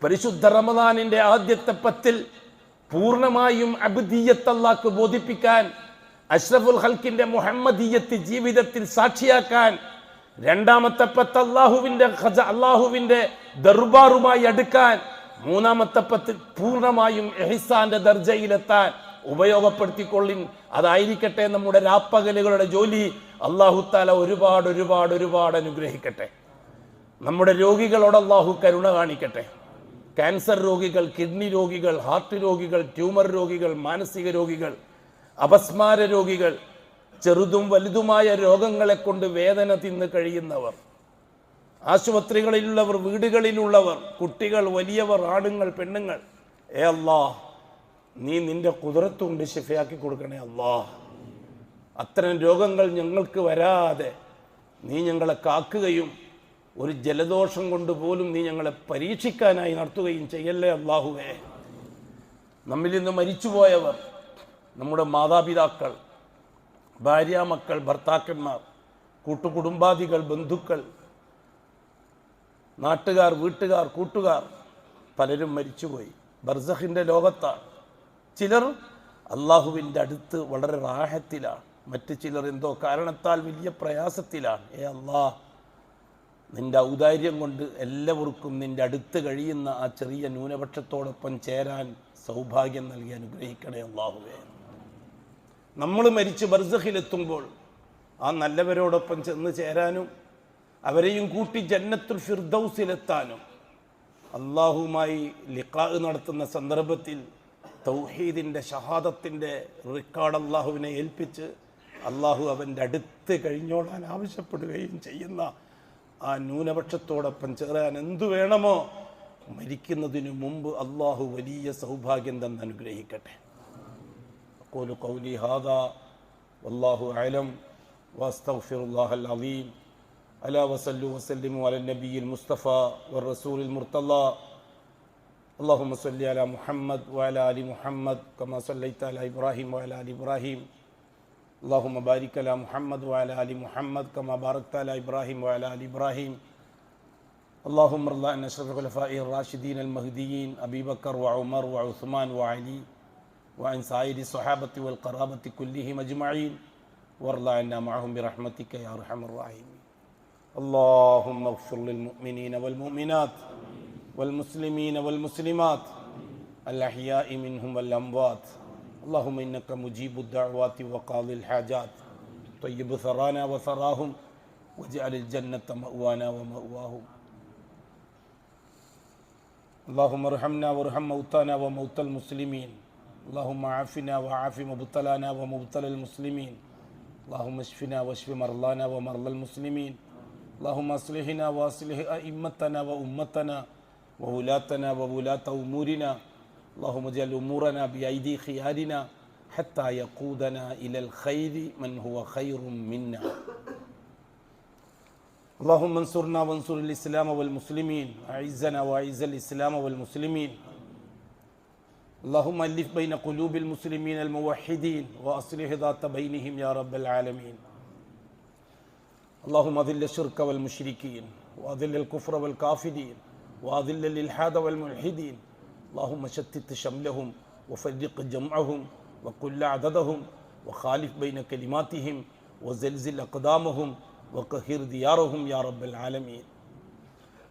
പരിശുദ്ധ റമദാനിന്റെ ആദ്യത്തെ 10 പൂർണ്ണമായും അബ്ദിയ്യത്ത് അല്ലാഹ്ക്ക് ബോധിപ്പിക്കാൻ, അഷ്റഫുൽ ഖൽക്കിന്റെ മുഹമ്മദിയ്യത്ത് ജീവിതത്തിൽ സാക്ഷിയാക്കാൻ, രണ്ടാമത്തെ 10 അള്ളാഹുവിന്റെ ദർബാറുമായി അടുക്കാൻ, മൂന്നാമത്തെ 10 പൂർണ്ണമായും ഇഹ്സാന്റെ ദർജയിലെത്താൻ ഉപയോഗപ്പെടുത്തിക്കൊള്ളിൻ. അതായിരിക്കട്ടെ നമ്മുടെ രാപ്പകലുകളുടെ ജോലി. അല്ലാഹു തആല ഒരുപാട് ഒരുപാട് ഒരുപാട് അനുഗ്രഹിക്കട്ടെ. നമ്മുടെ രോഗികളോട് അല്ലാഹു കരുണ കാണിക്കട്ടെ. ക്യാൻസർ രോഗികൾ, കിഡ്നി രോഗികൾ, ഹാർട്ട് രോഗികൾ, ട്യൂമർ രോഗികൾ, മാനസിക രോഗികൾ, അപസ്മാര രോഗികൾ, ചെറുതും വലുതുമായ രോഗങ്ങളെ കൊണ്ട് വേദന തിന്ന് കഴിയുന്നവർ, ആശുപത്രികളിലുള്ളവർ, വീടുകളിലുള്ളവർ, കുട്ടികൾ, വലിയവർ, ആണുങ്ങൾ, പെണ്ണുങ്ങൾ, അല്ലാഹ്, നീ നിന്റെ ഖുദ്റത്തുകൊണ്ട് ശിഫയാക്കി കൊടുക്കണേ അല്ലാഹ്. അത്തരം രോഗങ്ങൾ ഞങ്ങൾക്ക് വരാതെ നീ ഞങ്ങളെ കാക്കുകയും ഒരു ജലദോഷം കൊണ്ട് പോലും നീ ഞങ്ങളെ പരീക്ഷിക്കാനായി നടത്തുകയും ചെയ്യല്ലേ അല്ലാഹുവേ. നമ്മിൽ നിന്ന് മരിച്ചുപോയവർ, നമ്മുടെ മാതാപിതാക്കൾ, ഭാര്യാമക്കൾ, ഭർത്താക്കന്മാർ, കൂട്ടുകുടുംബാദികൾ, ബന്ധുക്കൾ, നാട്ടുകാർ, വീട്ടുകാർ, കൂട്ടുകാർ, പലരും മരിച്ചുപോയി, ബർസഖിന്റെ ലോകത്താണ്. ചിലർ അള്ളാഹുവിൻ്റെ അടുത്ത് വളരെ റാഹത്തിലാണ്, മറ്റു ചിലർ എന്തോ കാരണത്താൽ വലിയ പ്രയാസത്തിലാണ്. അല്ലാഹ്, നിന്റെ ഔദാര്യം കൊണ്ട് എല്ലാവർക്കും നിന്റെ അടുത്ത് കഴിയുന്ന ആ ചെറിയ ന്യൂനപക്ഷത്തോടൊപ്പം ചേരാൻ സൗഭാഗ്യം നൽകി അനുഗ്രഹിക്കണേ അല്ലാഹുവേ. നമ്മൾ മരിച്ച് ബർസഖിലെത്തുമ്പോൾ ആ നല്ലവരോടൊപ്പം ചെന്ന് ചേരാനും അവരെയും കൂട്ടി ജന്നത്തുൽ ഫിർദൗസിലെത്താനും അള്ളാഹുമായി ലിഖാ നടത്തുന്ന സന്ദർഭത്തിൽ തൗഹീദിൻ്റെ ഷഹാദത്തിൻ്റെ റിക്കാർഡ് അള്ളാഹുവിനെ ഏൽപ്പിച്ച് അള്ളാഹു അവൻ്റെ അടുത്ത് കഴിഞ്ഞോളാൻ ആവശ്യപ്പെടുകയും ചെയ്യുന്ന ആ ന്യൂനപക്ഷത്തോടൊപ്പം ചേരാൻ എന്തു വേണമോ മരിക്കുന്നതിനു മുമ്പ് അള്ളാഹു വലിയ സൗഭാഗ്യം തന്ന് അനുഗ്രഹിക്കട്ടെ. അഖൂലു ഖൗലി ഹാദാ വല്ലാഹു അഅലം വഅസ്തഗ്ഫിറുല്ലാഹൽ അലീം. അലാ വസല്ലു വസല്ലിമു അലൻ നബിയിൽ മുസ്തഫ വറസൂലിൽ മുർത്തളാ. اللهم صل على محمد وعلى آل محمد كما صليت على إبراهيم وعلى آل إبراهيم. اللهم بارك على محمد وعلى آل محمد كما باركت على إبراهيم وعلى آل إبراهيم. اللهم ارض عن أشرف الخلفاء الراشدين المهديين أبي بكر وعمر وعثمان وعلي وعن سائر الصحابة والقرابة كلهم أجمعين وارض عنا معهم برحمتك يا أرحم الراحمين. اللهم اغفر للمؤمنين والمؤمنات والمسلمين والمسلمات الأحياء منهم والأموات. اللهم إنك مجيب الدعوات وقاضي الحاجات. طيب ثرانا وثراهم واجعل الجنة مأوانا ومأواهم. اللهم ارحمنا وارحم موتانا وموتى المسلمين. اللهم عافنا وعاف مبتلانا ومبتلى المسلمين. اللهم اشفنا واشف مرضانا ومرضى المسلمين. اللهم اصلحنا واصلح أئمتنا وأمتنا وولاتنا وولاة أمورنا. اللهم اجعل أمورنا بأيدي خيارنا حتى يقودنا إلى الخير من هو خير منا. اللهم انصرنا وانصر الإسلام والمسلمين. أعزنا وأعز الإسلام والمسلمين. اللهم ألف بين قلوب المسلمين الموحدين وأصلح ذات بينهم يا رب العالمين. اللهم أذل الشرك والمشركين وأذل الكفر والكافرين وأذل الإلحاد والملحدين. اللهم شتت شملهم وفرق جمعهم وقل عددهم وخالف بين كلماتهم وزلزل أقدامهم وقهر ديارهم يا رب العالمين.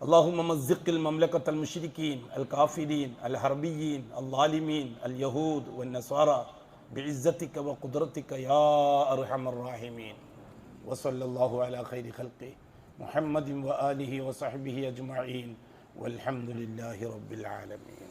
اللهم مزق المملكة المشركين الكافرين الحربيين الظالمين اليهود والنصارى بعزتك وقدرتك يا أرحم الراحمين. وصلى الله على خير خلقه محمد وآله وصحبه أجمعين والحمد لله رب العالمين.